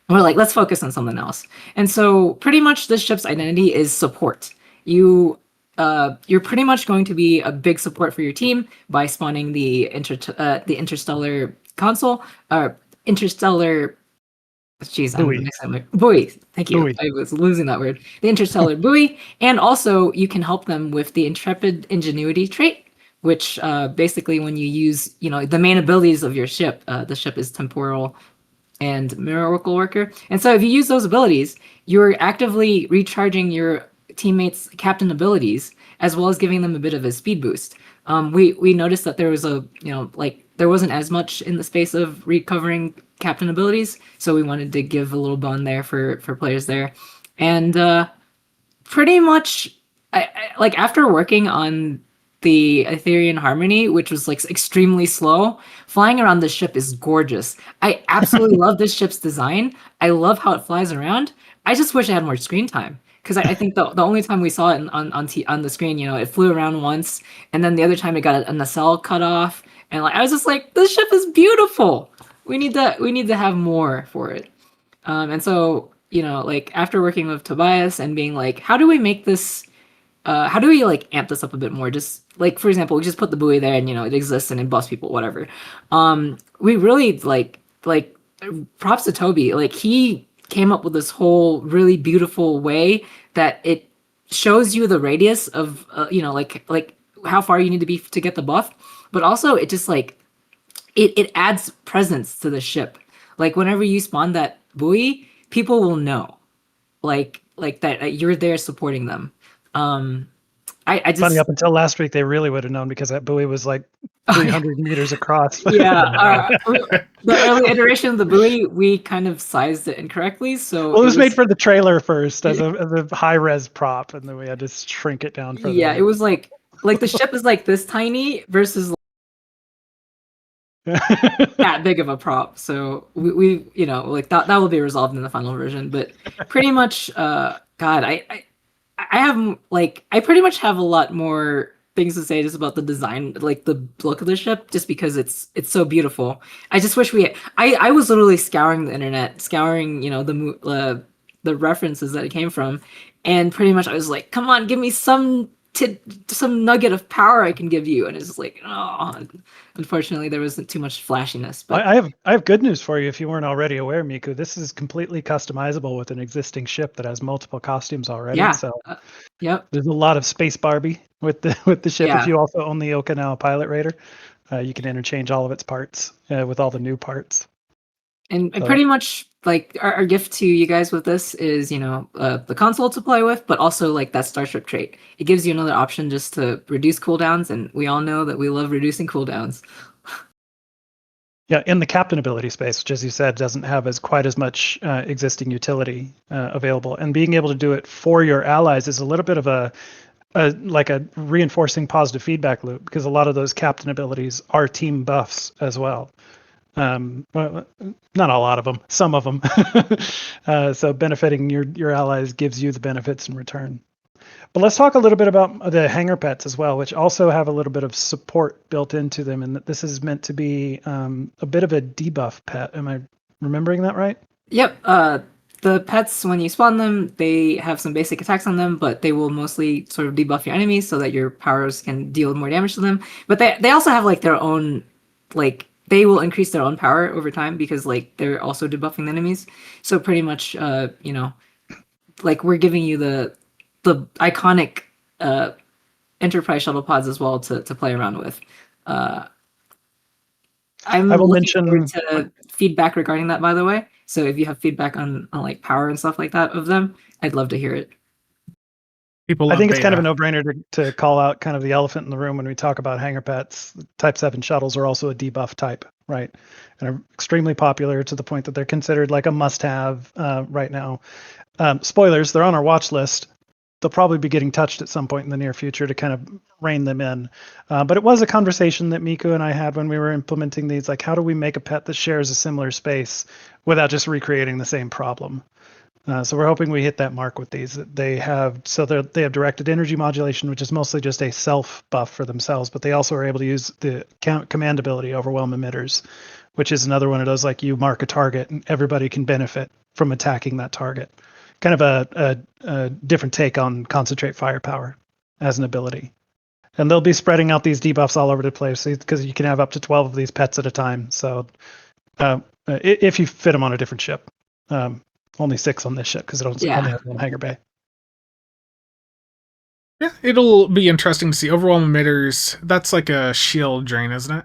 we're like, let's focus on something else. And so pretty much this ship's identity is support. You're pretty much going to be a big support for your team by spawning the interstellar console or interstellar. Buoy. Buoy. Thank you. Buoy. I was losing that word. The interstellar buoy, and also you can help them with the Intrepid Ingenuity trait, which basically when you use, the main abilities of your ship, the ship is Temporal and Miracle Worker. And so if you use those abilities, you're actively recharging your teammates' captain abilities, as well as giving them a bit of a speed boost. We noticed that there was there wasn't as much in the space of recovering captain abilities, so we wanted to give a little bone there for players there. And pretty much, after working on the Etherean Harmony, which was like extremely slow, flying around this ship is gorgeous. I absolutely love this ship's design. I love how it flies around. I just wish it had more screen time, because I think the only time we saw it on the screen, it flew around once, and then the other time it got a nacelle cut off, and I was just like, this ship is beautiful. We need to have more for it. And so after working with Tobias and being like, how do we make this? How do we amp this up a bit more? Just for example, we just put the buoy there and it exists and it busts people, whatever. We really props to Toby. Like, he came up with this whole really beautiful way that it shows you the radius of like how far you need to be to get the buff, but also it just like it adds presence to the ship. Like, whenever you spawn that buoy, people will know, like that you're there supporting them. I just Funny, up until last week, they really would have known because that buoy was like 300 meters across. yeah, the early iteration of the buoy, we kind of sized it incorrectly, so Well, it was made for the trailer first as a high res prop, and then we had to shrink it down for it was like the ship is like this tiny versus that big of a prop. So we like that will be resolved in the final version. But pretty much, God, I have like I pretty much have a lot more things to say just about the design, like the look of the ship, just because it's so beautiful. I just wish I was literally scouring the internet, scouring the references that it came from, and pretty much I was like, come on, give me some nugget of power I can give you, and it's just like, oh, unfortunately there wasn't too much flashiness. But I have good news for you if you weren't already aware, Miku. This is completely customizable with an existing ship that has multiple costumes already. yeah, So yep, there's a lot of space Barbie with the ship. Yeah. If you also own the Okinawa Pilot Raider, you can interchange all of its parts with all the new parts. and pretty much like our gift to you guys with this is the console to play with, but also like that Starship trait. It gives you another option just to reduce cooldowns, and we all know that we love reducing cooldowns. Yeah, in the captain ability space, which, as you said, doesn't have quite as much existing utility available, and being able to do it for your allies is a little bit of a reinforcing positive feedback loop, because a lot of those captain abilities are team buffs as well. Well, not a lot of them, some of them. So benefiting your allies gives you the benefits in return. But let's talk a little bit about the hangar pets as well, which also have a little bit of support built into them, and that this is meant to be a bit of a debuff pet. Am I remembering that right? Yep. The pets, when you spawn them, they have some basic attacks on them, but they will mostly sort of debuff your enemies so that your powers can deal more damage to them. But they also have like their own, like, they will increase their own power over time because like they're also debuffing the enemies. So pretty much, like we're giving you the iconic Enterprise Shuttlepods as well to play around with. I will mention to feedback regarding that, by the way. So if you have feedback on like power and stuff like that of them, I'd love to hear it. I think it's kind of a no-brainer to call out kind of the elephant in the room when we talk about hangar pets. Type 7 shuttles are also a debuff type, right? And are extremely popular to the point that they're considered like a must-have right now. Spoilers, they're on our watch list. They'll probably be getting touched at some point in the near future to kind of rein them in. But it was a conversation that Miku and I had when we were implementing these, like, how do we make a pet that shares a similar space without just recreating the same problem? So we're hoping we hit that mark with these. They have directed energy modulation, which is mostly just a self buff for themselves, but they also are able to use the command ability Overwhelm Emitters, which is another one of those, like, you mark a target and everybody can benefit from attacking that target. Kind of a different take on Concentrate Firepower as an ability. And they'll be spreading out these debuffs all over the place because you can have up to 12 of these pets at a time. So if you fit them on a different ship. Only 6 on this ship because it only has one hangar bay. Yeah, it'll be interesting to see. Overwhelm Emitters, that's like a shield drain, isn't it?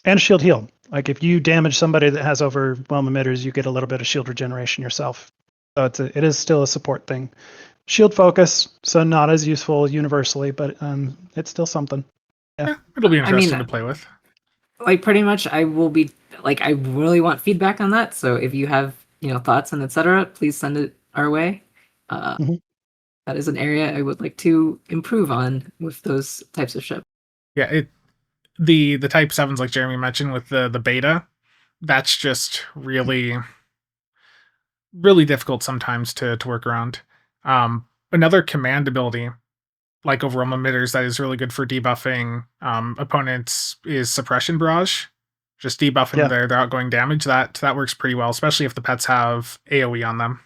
And shield heal. Like, if you damage somebody that has Overwhelm Emitters, you get a little bit of shield regeneration yourself. So it is still a support thing. Shield focus, so not as useful universally, but it's still something. Yeah, it'll be interesting to play with. Like, pretty much, I really want feedback on that. So if you have thoughts and etc., please send it our way. That is an area I would like to improve on with those types of ships. Yeah, the Type 7s, like Jeremy mentioned, with the beta, that's just really difficult sometimes to work around. Another command ability, like Overwhelm Emitters, that is really good for debuffing opponents is Suppression Barrage. Just debuffing their outgoing damage. That works pretty well, especially if the pets have AoE on them,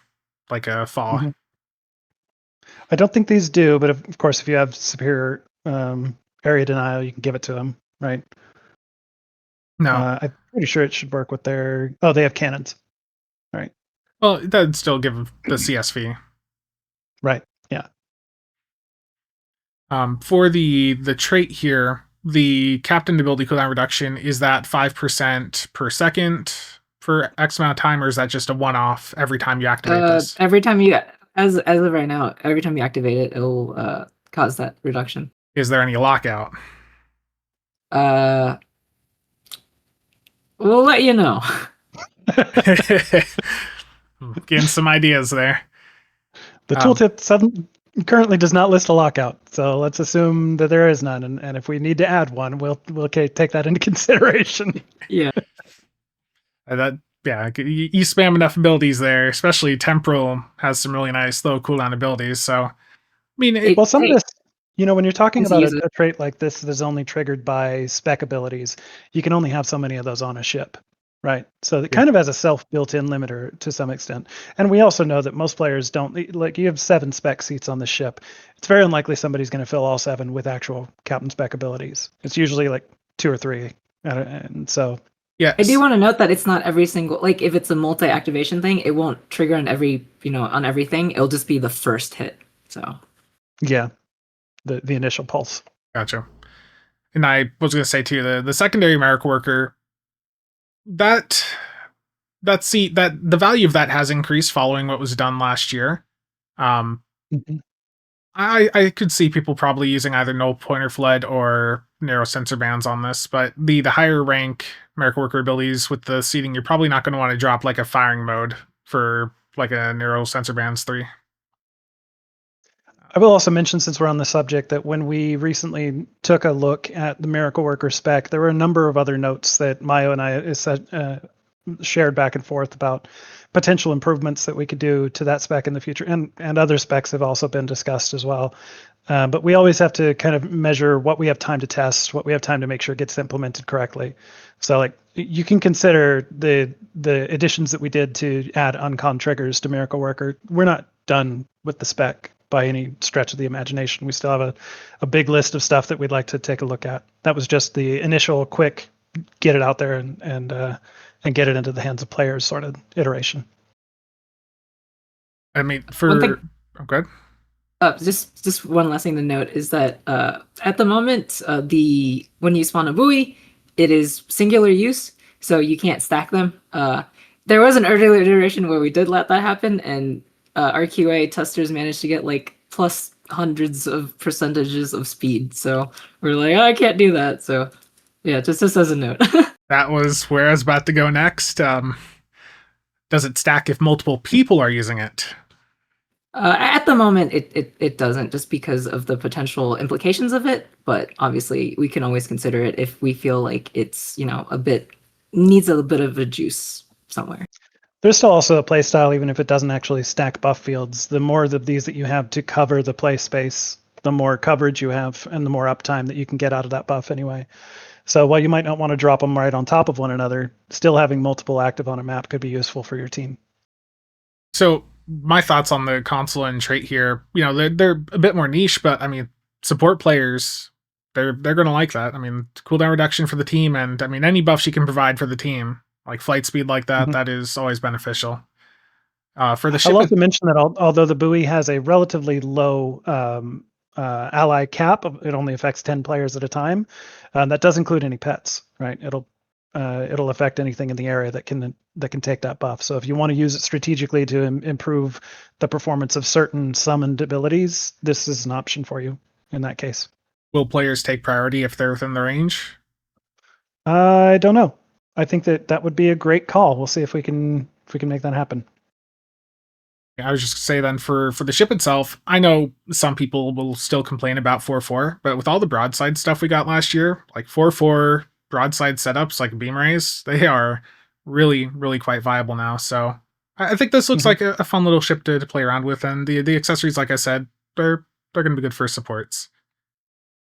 like a Thaw. Mm-hmm. I don't think these do, but of course, if you have superior area denial, you can give it to them, right? No, Pretty sure it should work with their. Oh, they have cannons. Right. Well, that'd still give the CSV. Right. Yeah. For the trait here, the captain ability cooldown reduction, is that 5% per second for X amount of time, or is that just a one-off every time you activate this? Every time you, as of right now, every time you activate it, it'll cause that reduction. Is there any lockout? We'll let you know. Getting some ideas there. The tooltip currently does not list a lockout, so let's assume that there is none. And if we need to add one, we'll take that into consideration. Yeah. You spam enough abilities there, especially Temporal has some really nice low cooldown abilities. So, I mean, well, some of this, when you're talking about use a trait like this that is only triggered by spec abilities, you can only have so many of those on a ship, right? So it kind of has a self-built-in limiter to some extent. And we also know that most players don't, like, you have 7 spec seats on the ship. It's very unlikely somebody's going to fill all 7 with actual captain spec abilities. It's usually like 2 or 3. And so... Yes. I do want to note that it's not every single, like, if it's a multi-activation thing, it won't trigger on every, on everything. It'll just be the first hit. So yeah, the initial pulse. Gotcha. And I was going to say too, the secondary miracle worker, that the value of that has increased following what was done last year. I could see people probably using either null pointer flood or narrow sensor bands on this, but the higher rank miracle worker abilities with the seating, you're probably not going to want to drop like a firing mode for like a narrow sensor bands 3. I will also mention, since we're on the subject, that when we recently took a look at the miracle worker spec, there were a number of other notes that Mayo and I shared back and forth about potential improvements that we could do to that spec in the future, and other specs have also been discussed as well. But we always have to kind of measure what we have time to test, what we have time to make sure it gets implemented correctly. So, like, you can consider the additions that we did to add uncon triggers to miracle worker. We're not done with the spec by any stretch of the imagination. We still have a big list of stuff that we'd like to take a look at. That was just the initial quick get it out there and get it into the hands of players sort of iteration. I mean, good. Just one last thing to note is that at the moment, when you spawn a buoy, it is singular use, so you can't stack them. There was an earlier iteration where we did let that happen, and our QA testers managed to get like plus hundreds of percentages of speed. So we're like, I can't do that. So yeah, just as a note. That was where I was about to go next. Does it stack if multiple people are using it? At the moment, it doesn't, just because of the potential implications of it. But obviously, we can always consider it if we feel like it's needs a bit of a juice somewhere. There's still also a play style, even if it doesn't actually stack buff fields. The more of these that you have to cover the play space, the more coverage you have and the more uptime that you can get out of that buff anyway. So while you might not want to drop them right on top of one another, still having multiple active on a map could be useful for your team. So my thoughts on the console and trait here, they're a bit more niche, but I mean, support players, they're going to like that. I mean, cooldown reduction for the team, and I mean, any buffs you can provide for the team, like flight speed like that, that is always beneficial. For the ship, I'll also mention that although the buoy has a relatively low ally cap, it only affects 10 players at a time. That does include any pets, right? It'll affect anything in the area that can take that buff. So if you want to use it strategically to improve the performance of certain summoned abilities, this is an option for you in that case. Will players take priority if they're within the range? I don't know. I think that would be a great call. We'll see if we can make that happen. I was just going to say then for the ship itself, I know some people will still complain about 4-4, but with all the broadside stuff we got last year, like 4-4 broadside setups like beam rays, they are really, really quite viable now. So I think this looks like a fun little ship to play around with, and the accessories, like I said, they're going to be good for supports.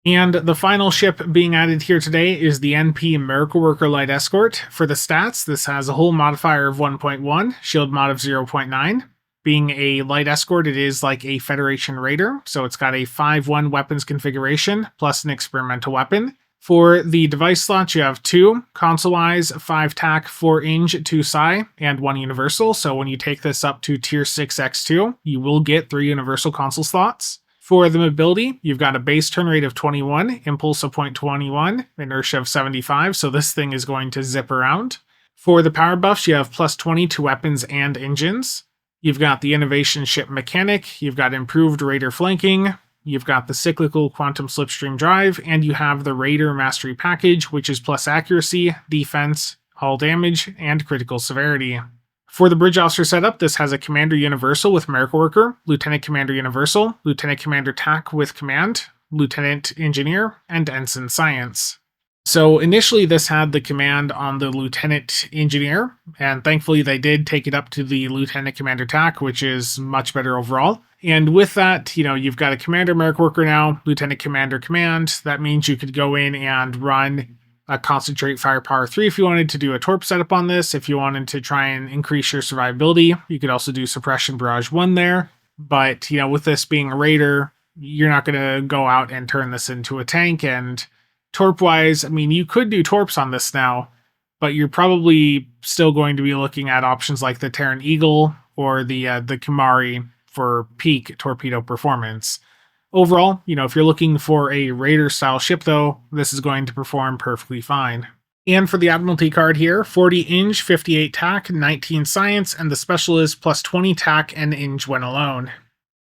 And the final ship being added here today is the NP Miracle Worker Light Escort. For the stats, this has a hull modifier of 1.1, shield mod of 0.9. Being a light escort, it is like a Federation Raider, so it's got a 5-1 weapons configuration, plus an experimental weapon. For the device slots, you have 2 console-wise, 5 TAC, 4 Inge, 2 Psi, and 1 Universal. So when you take this up to Tier 6 X2, you will get 3 Universal console slots. For the mobility, you've got a base turn rate of 21, impulse of 0.21, inertia of 75, so this thing is going to zip around. For the power buffs, you have plus 20 to weapons and engines. You've got the innovation ship mechanic, you've got improved raider flanking, you've got the cyclical quantum slipstream drive, and you have the raider mastery package, which is plus accuracy, defense, hull damage, and critical severity. For the bridge officer setup, this has a Commander Universal with Miracle Worker, Lieutenant Commander Universal, Lieutenant Commander TAC with Command, Lieutenant Engineer, and Ensign Science. So initially this had the command on the Lieutenant Engineer, and thankfully they did take it up to the Lieutenant Commander TAC, which is much better overall. And with that, you've got a Commander Miracle Worker now, Lieutenant Commander Command. That means you could go in and run a Concentrate Firepower 3 if you wanted to do a Torp setup on this. If you wanted to try and increase your survivability, you could also do Suppression Barrage 1 there. But, with this being a Raider, you're not going to go out and turn this into a tank. And Torp-wise, you could do Torps on this now, but you're probably still going to be looking at options like the Terran Eagle or the Kumari for peak torpedo performance. Overall, if you're looking for a Raider-style ship, though, this is going to perform perfectly fine. And for the Admiralty card here, 40 Inge, 58 TAC, 19 Science, and the special is plus 20 TAC and Inge when alone.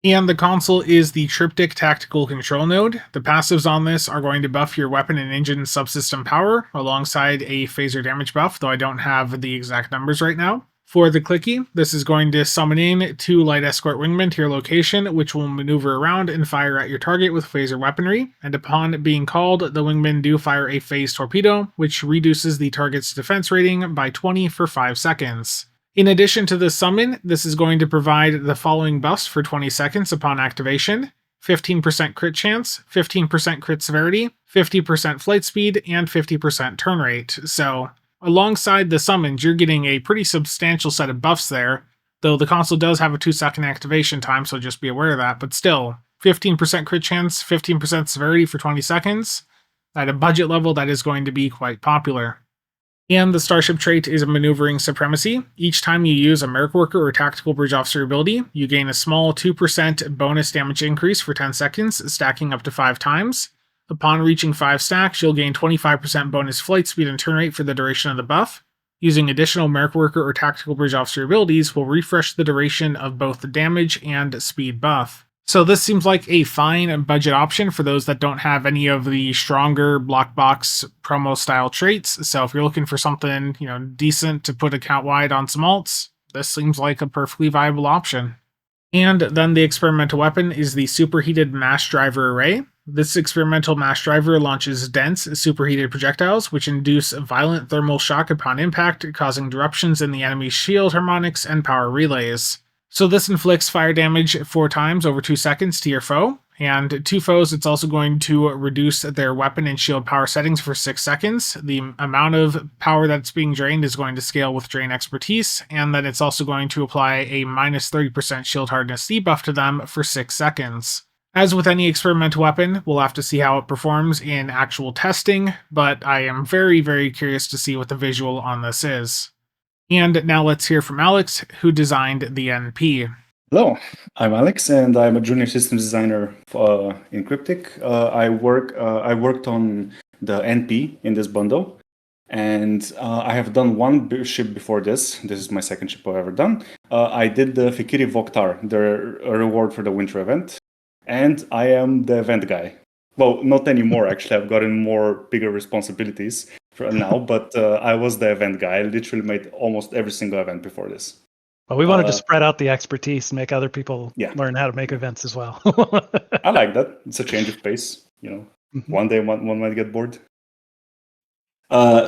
And the console is the Triptych Tactical Control Node. The passives on this are going to buff your weapon and engine subsystem power, alongside a phaser damage buff, though I don't have the exact numbers right now. For the clicky, this is going to summon in 2 light escort wingmen to your location, which will maneuver around and fire at your target with phaser weaponry, and upon being called, the wingmen do fire a phase torpedo, which reduces the target's defense rating by 20 for 5 seconds. In addition to the summon, this is going to provide the following buffs for 20 seconds upon activation: 15% crit chance, 15% crit severity, 50% flight speed, and 50% turn rate. So, alongside the summons, you're getting a pretty substantial set of buffs there, though the console does have a 2-second activation time, so just be aware of that. But still, 15% crit chance, 15% severity for 20 seconds. At a budget level, that is going to be quite popular. And the Starship trait is a Maneuvering Supremacy. Each time you use a Miracle Worker or Tactical Bridge Officer ability, you gain a small 2% bonus damage increase for 10 seconds, stacking up to 5 times. Upon reaching 5 stacks, you'll gain 25% bonus flight speed and turn rate for the duration of the buff. Using additional Miracle Worker or Tactical Bridge Officer abilities will refresh the duration of both the damage and speed buff. So this seems like a fine budget option for those that don't have any of the stronger block box promo style traits. So if you're looking for something, decent to put account-wide on some alts, this seems like a perfectly viable option. And then the experimental weapon is the Superheated Mass Driver Array. This experimental mass driver launches dense, superheated projectiles, which induce violent thermal shock upon impact, causing disruptions in the enemy's shield harmonics and power relays. So this inflicts fire damage 4 times over 2 seconds to your foe, and to foes it's also going to reduce their weapon and shield power settings for 6 seconds. The amount of power that's being drained is going to scale with drain expertise, and then it's also going to apply a minus 30% shield hardness debuff to them for 6 seconds. As with any experimental weapon, we'll have to see how it performs in actual testing, but I am very, very curious to see what the visual on this is. And now let's hear from Alex, who designed the NP. Hello, I'm Alex, and I'm a junior systems designer in Cryptic. I worked on the NP in this bundle, and I have done one ship before this. This is my second ship I've ever done. I did the Fikiri Voktar, the reward for the winter event. And I am the event guy. Well, not anymore, actually. I've gotten bigger responsibilities for now, but I was the event guy. I literally made almost every single event before this. Well, we wanted to spread out the expertise and make other people learn how to make events as well. I like that. It's a change of pace. One day one might get bored.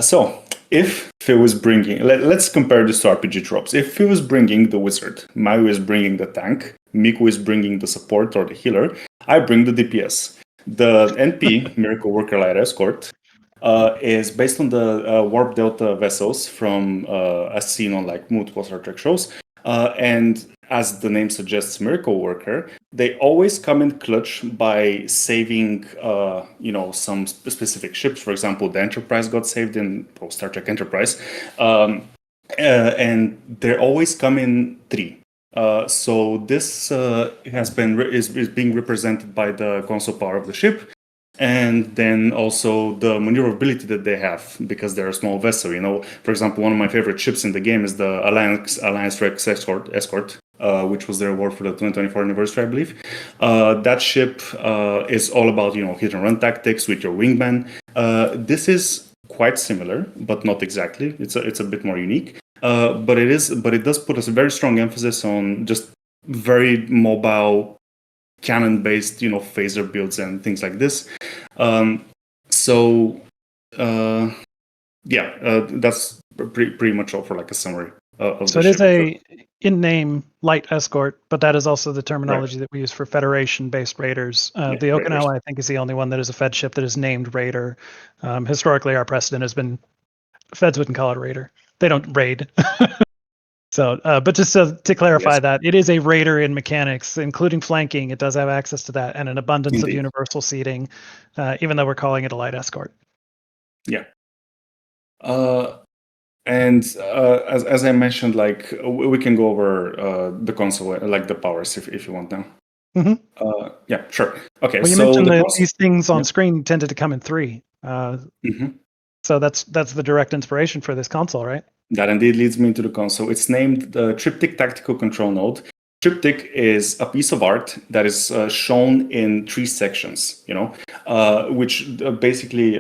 So, if Phil was bringing... Let's compare this to RPG tropes. If Phil was bringing the wizard, Mayo is bringing the tank, Miku is bringing the support or the healer, I bring the DPS. The NP, Miracle Worker Light Escort, is based on the Warp Delta vessels from as seen on multiple Star Trek shows. And as the name suggests, miracle worker, they always come in clutch by saving, some specific ships. For example, the Enterprise got saved in Star Trek Enterprise, and they always come in 3. So this is being represented by the console power of the ship, and then also the maneuverability that they have, because they're a small vessel. For example, one of my favorite ships in the game is the Alliance Rex Escort, which was their award for the 2024 anniversary, I believe. That ship is all about hit and run tactics with your wingman. This is quite similar, but not exactly. It's a bit more unique. But it does put a very strong emphasis on just very mobile cannon-based, phaser builds and things like this. That's pretty much all for like a summary of So the it is ship. in-name light escort, but that is also the terminology that we use for Federation-based raiders. The raiders. Okinawa, I think, is the only one that is a Fed ship that is named raider. Historically, our precedent has been Feds wouldn't call it a raider. They don't raid. So, but just to clarify that, it is a raider in mechanics, including flanking. It does have access to that and an abundance of universal seating, even though we're calling it a light escort. Yeah. And as I mentioned, like we can go over the console, like the powers, if you want now. Mm-hmm. Yeah, sure. Okay. Well, you mentioned that these things on screen tended to come in 3. So that's the direct inspiration for this console, right? That indeed leads me into the console. It's named the Triptych Tactical Control Node. Triptych is a piece of art that is shown in 3 sections, which basically,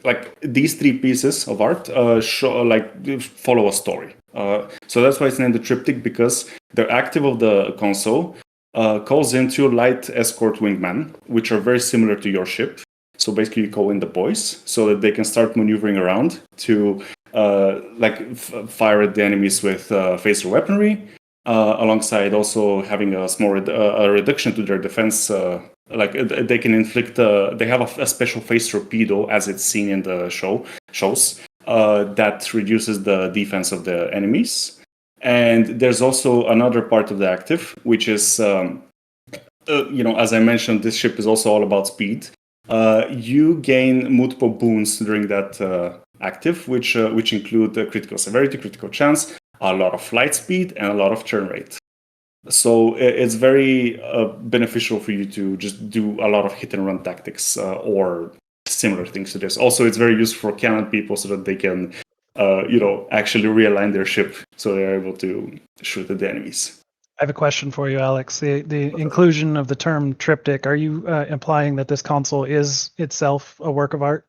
like these 3 pieces of art follow a story. So that's why it's named the Triptych, because the active of the console calls into light escort wingman, which are very similar to your ship. So basically, you call in the boys so that they can start maneuvering around to fire at the enemies with phaser weaponry, alongside also having a small reduction to their defense. They can inflict. They have a special phase torpedo, as it's seen in the shows, that reduces the defense of the enemies. And there's also another part of the active, which is, as I mentioned, this ship is also all about speed. You gain multiple boons during that active, which include critical severity, critical chance, a lot of flight speed, and a lot of turn rate. So it's very beneficial for you to just do a lot of hit and run tactics or similar things to this. Also, it's very useful for cannon people so that they can, actually realign their ship so they're able to shoot at the enemies. I have a question for you, Alex. The inclusion of the term triptych, are you implying that this console is itself a work of art?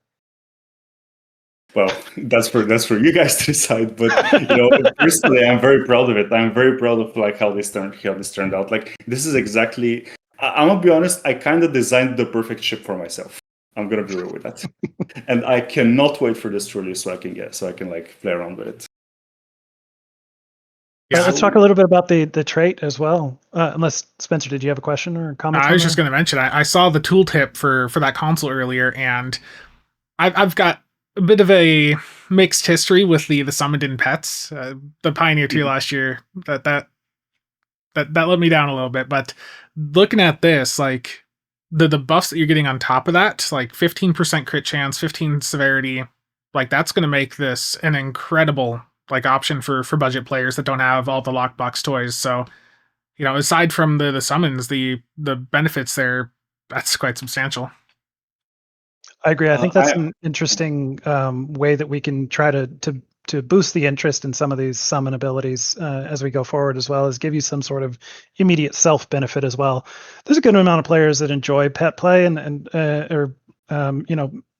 Well, that's for you guys to decide. But personally, I'm very proud of it. I'm very proud of how this turned out. Like, this is exactly. I'm gonna be honest. I kind of designed the perfect ship for myself. I'm gonna be real with that, and I cannot wait for this to release so I can play around with it. Yeah, let's talk a little bit about the trait as well. Unless, Spencer, did you have a question or a comment? I was just going to mention, I saw the tooltip for that console earlier, and I've got a bit of a mixed history with the summoned in pets. The Pioneer tier last year, that let me down a little bit. But looking at this, like the buffs that you're getting on top of that, like 15% crit chance, 15 severity, like that's going to make this an incredible option for budget players that don't have all the lockbox toys. So, aside from the summons, the benefits there, that's quite substantial. I agree. I think that's an interesting way that we can try to boost the interest in some of these summon abilities as we go forward, as well as give you some sort of immediate self benefit as well. There's a good amount of players that enjoy pet play and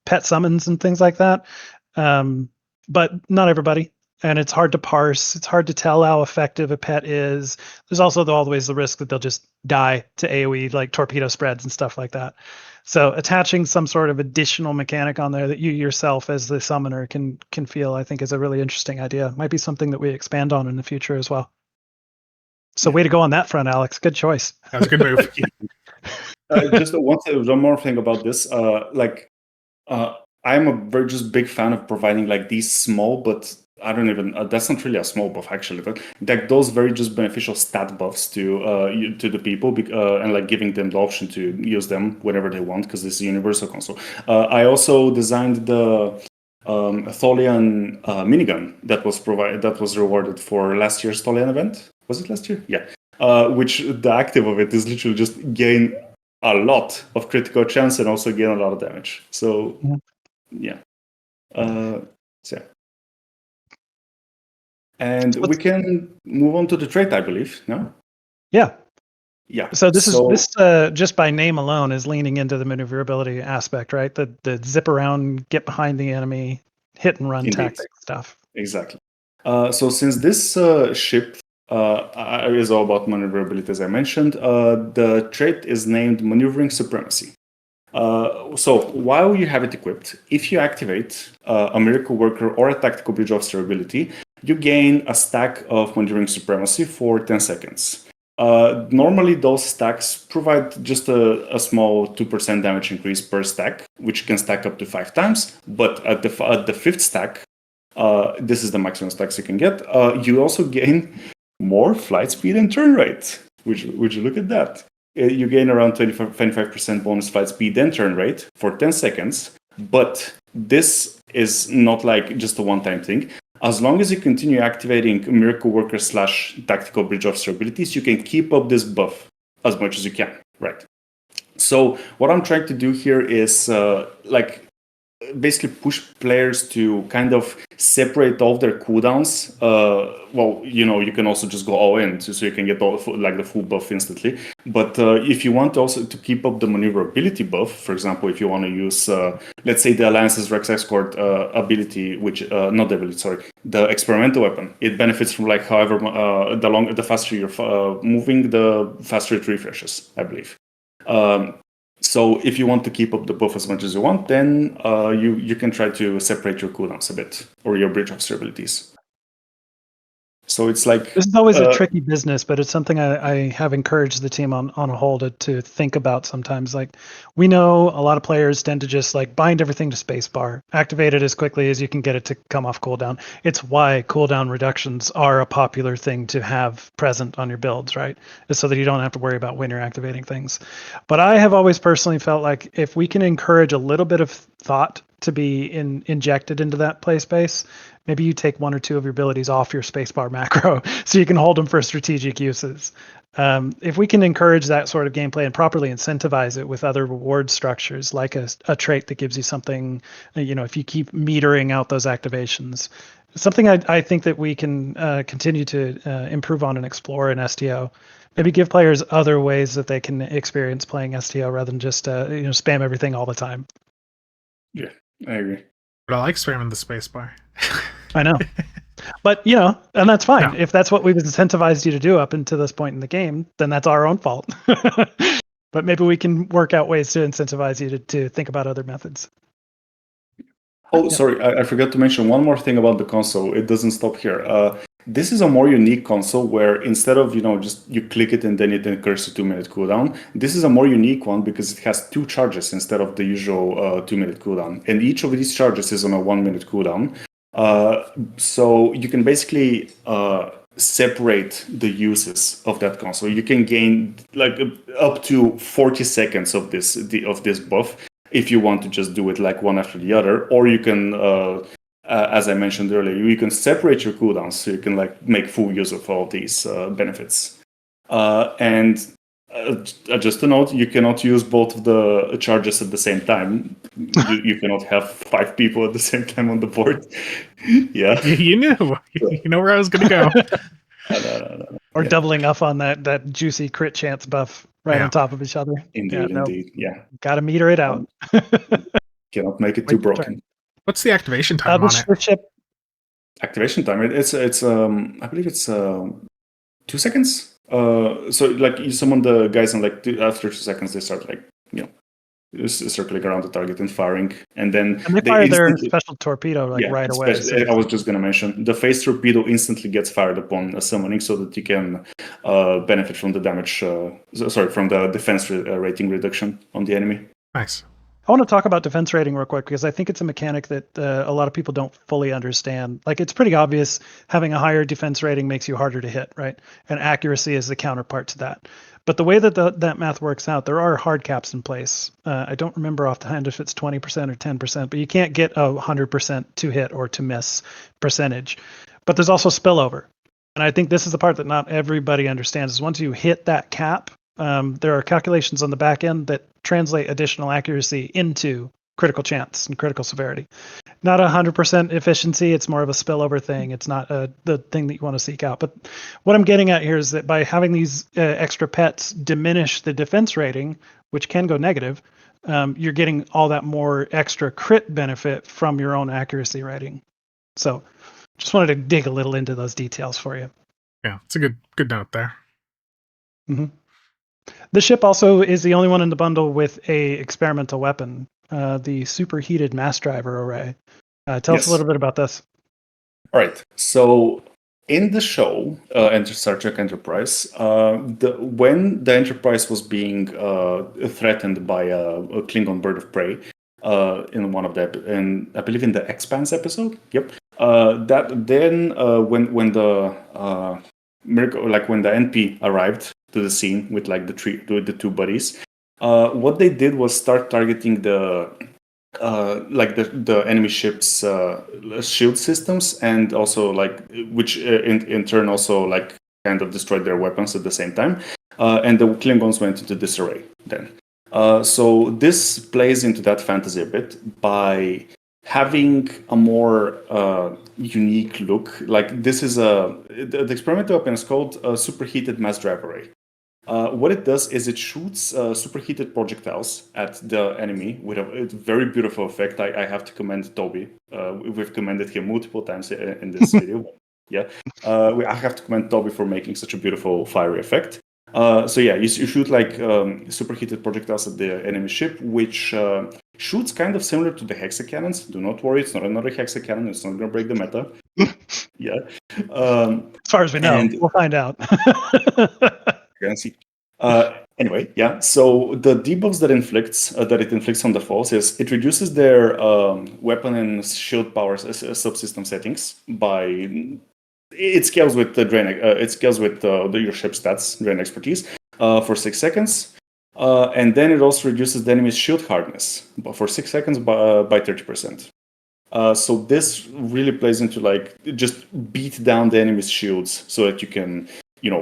pet summons and things like that, but not everybody. And it's hard to parse. It's hard to tell how effective a pet is. There's also always the risk that they'll just die to AoE, like torpedo spreads and stuff like that. So attaching some sort of additional mechanic on there that you yourself as the summoner can feel, I think, is a really interesting idea. Might be something that we expand on in the future as well. So way to go on that front, Alex. Good choice. That was a good move. Just one more thing about this. I'm a very just big fan of providing these small but I don't even. That's not really a small buff, actually. Like those very just beneficial stat buffs to the people, and like giving them the option to use them whenever they want, because this is a universal console. I also designed the Tholian minigun that was rewarded for last year's Tholian event. Was it last year? Yeah. Which the active of it is literally just gain a lot of critical chance and also gain a lot of damage. So yeah. So. And we can move on to the trait, I believe. No? Yeah. Yeah. So this just by name alone is leaning into the maneuverability aspect, right? The zip around, get behind the enemy, hit and run tactic stuff. Exactly. So since this ship is all about maneuverability, as I mentioned, the trait is named Maneuvering Supremacy. So while you have it equipped, if you activate a Miracle Worker or a Tactical Bridge Officer ability, you gain a stack of Maneuvering Supremacy for 10 seconds. Normally, those stacks provide just a small 2% damage increase per stack, which can stack up to 5 times. But at the fifth stack, this is the maximum stacks you can get. You also gain more flight speed and turn rate. Would you look at that? You gain around 25% bonus flight speed and turn rate for 10 seconds. But this is not like just a one-time thing. As long as you continue activating Miracle Worker / Tactical Bridge Officer abilities, you can keep up this buff as much as you can, right? So what I'm trying to do here is basically push players to kind of separate off their cooldowns. You can also just go all in, so you can get the full buff instantly. But if you want also to keep up the maneuverability buff, for example, if you want to use, let's say, the Alliance's Rex Escort ability, the experimental weapon, it benefits from however the faster you're moving, the faster it refreshes, I believe. So if you want to keep up the buff as much as you want, then you can try to separate your cooldowns a bit, or your bridge officer abilities. So it's like... This is always a tricky business, but it's something I have encouraged the team on a whole to think about sometimes. Like, we know a lot of players tend to just bind everything to spacebar, activate it as quickly as you can get it to come off cooldown. It's why cooldown reductions are a popular thing to have present on your builds, right? It's so that you don't have to worry about when you're activating things. But I have always personally felt like if we can encourage a little bit of thought to be injected into that play space, maybe you take one or two of your abilities off your spacebar macro so you can hold them for strategic uses. If we can encourage that sort of gameplay and properly incentivize it with other reward structures, like a trait that gives you something, if you keep metering out those activations, something I think that we can continue to improve on and explore in STO. Maybe give players other ways that they can experience playing STO rather than just spam everything all the time. Yeah, I agree. But I like spamming the spacebar. I know. But, and that's fine. No. If that's what we've incentivized you to do up until this point in the game, then that's our own fault. But maybe we can work out ways to incentivize you to think about other methods. Oh, sorry, I forgot to mention one more thing about the console. It doesn't stop here. This is a more unique console where instead of, just you click it and then it incurs a 2-minute cooldown, this is a more unique one because it has 2 charges instead of the usual 2-minute cooldown. And each of these charges is on a 1-minute cooldown. So you can basically separate the uses of that console. You can gain up to 40 seconds of this buff if you want to just do it one after the other, or you can, as I mentioned earlier, you can separate your cooldowns so you can make full use of all these benefits. And just a note, you cannot use both of the charges at the same time. You cannot have 5 people at the same time on the board. Yeah, you knew. You know where I was going to go. No. Or doubling up on that juicy crit chance buff on top of each other. Indeed. Yeah. Got to meter it out. Cannot make it too broken. What's the activation time on it? Ship. Activation time. It's I believe it's 2 seconds. So you summon the guys and after 2 seconds they start circling around the target and firing, and then they fire their special torpedo right away. I was just going to mention the phase torpedo instantly gets fired upon summoning, so that you can benefit from the damage. From the defense rating reduction on the enemy. Nice. I want to talk about defense rating real quick because I think it's a mechanic that a lot of people don't fully understand. Like, it's pretty obvious having a higher defense rating makes you harder to hit, right? And accuracy is the counterpart to that. But the way that that math works out, there are hard caps in place. I don't remember offhand if it's 20% or 10%, but you can't get a 100% to hit or to miss percentage. But there's also spillover. And I think this is the part that not everybody understands is once you hit that cap, there are calculations on the back end that translate additional accuracy into critical chance and critical severity. Not 100% efficiency. It's more of a spillover thing. It's not the thing that you want to seek out. But what I'm getting at here is that by having these extra pets diminish the defense rating, which can go negative, you're getting all that more extra crit benefit from your own accuracy rating. So just wanted to dig a little into those details for you. Yeah, it's a good note there. Mm-hmm. The ship also is the only one in the bundle with a experimental weapon, the superheated mass driver array. Tell us a little bit about this. All right. So in the show, Star Trek Enterprise, when the Enterprise was being threatened by a Klingon bird of prey in one of the, I believe in the Expanse episode. Yep. When the miracle, like when the NP arrived to the scene with like the two buddies, what they did was start targeting the enemy ship's shield systems, and also like which in turn also like kind of destroyed their weapons at the same time, and the Klingons went into disarray then. So this plays into that fantasy a bit by having a more unique look. Like this is the experimental weapon is called a superheated mass drive array. What it does is it shoots superheated projectiles at the enemy with a very beautiful effect. I have to commend Toby. We've commended him multiple times in this video. Yeah, I have to commend Toby for making such a beautiful fiery effect. So yeah, you shoot like superheated projectiles at the enemy ship, which shoots kind of similar to the hexacannons. Do not worry, it's not another hexacannon. It's not going to break the meta. Yeah. As far as we know, we'll find out. See. Anyway, yeah. So the debuffs that it inflicts on the foes is it reduces their weapon and shield power subsystem settings by. It scales with the drain. It scales with your ship stats, drain expertise, for 6 seconds, and then it also reduces the enemy's shield hardness for 6 seconds by 30%. So this really plays into like just beat down the enemy's shields so that you can,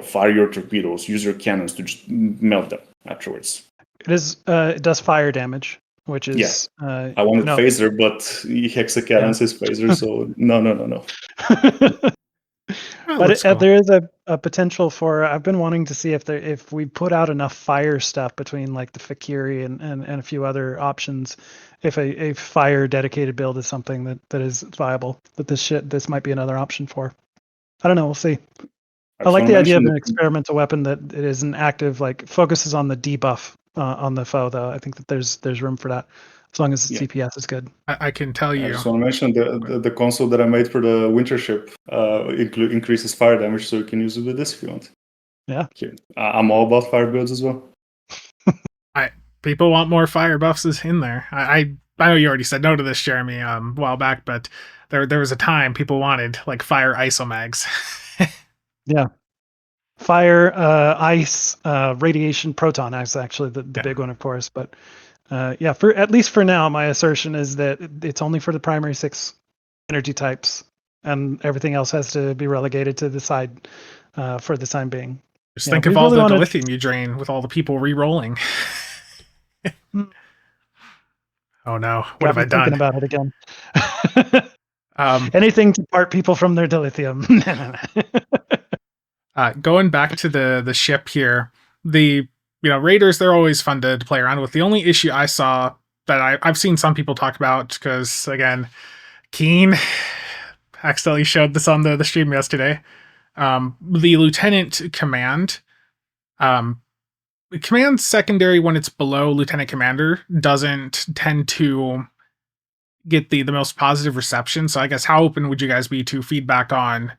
fire your torpedoes, use your cannons to just melt them afterwards. It does fire damage, which is I wanted phaser, but hexacannons is phaser, so no. But cool. There is a potential for. I've been wanting to see if we put out enough fire stuff between like the Fakiri and a few other options, if a fire dedicated build is something that is viable. That this might be another option for. I don't know. We'll see. I like the idea of an experimental weapon that it is an active, like focuses on the debuff on the foe, though. I think that there's room for that. As long as the CPS is good. I can tell you. I just want to mention the console that I made for the winter ship increases fire damage, so you can use it with this if you want. Yeah. I'm all about fire builds as well. People want more fire buffs in there. I know you already said no to this, Jeremy, a while back, but there was a time people wanted like fire isomags. Yeah. Fire, ice, radiation, proton is actually the big one, of course, but. For at least for now, my assertion is that it's only for the primary 6 energy types, and everything else has to be relegated to the side for the time being. Just think of all the lithium you drain with all the people re-rolling. Oh no, what have I done? Thinking about it again. Anything to part people from their dilithium. Going back to the ship here, Raiders, they're always fun to play around with. The only issue I saw that I've seen some people talk about, because, again, Keen accidentally showed this on the stream yesterday. The Lieutenant Command. Command secondary, when it's below Lieutenant Commander, doesn't tend to get the most positive reception. So I guess how open would you guys be to feedback on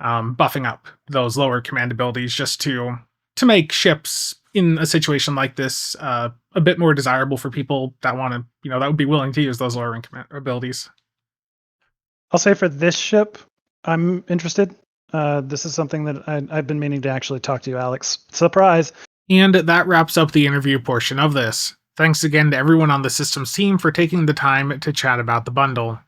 buffing up those lower command abilities just to make ships in a situation like this, a bit more desirable for people that want to, that would be willing to use those lower rank abilities. I'll say for this ship, I'm interested. This is something that I've been meaning to actually talk to you, Alex. Surprise! And that wraps up the interview portion of this. Thanks again to everyone on the systems team for taking the time to chat about the bundle.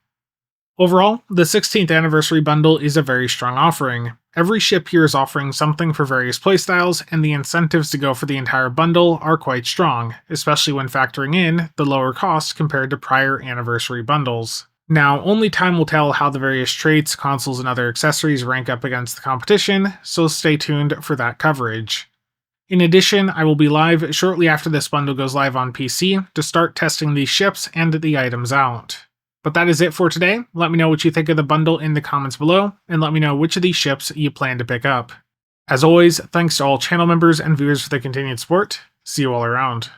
Overall, the 16th anniversary bundle is a very strong offering. Every ship here is offering something for various playstyles, and the incentives to go for the entire bundle are quite strong, especially when factoring in the lower cost compared to prior anniversary bundles. Now, only time will tell how the various traits, consoles, and other accessories rank up against the competition, so stay tuned for that coverage. In addition, I will be live shortly after this bundle goes live on PC to start testing these ships and the items out. But that is it for today. Let me know what you think of the bundle in the comments below, and let me know which of these ships you plan to pick up. As always, thanks to all channel members and viewers for the continued support. See you all around.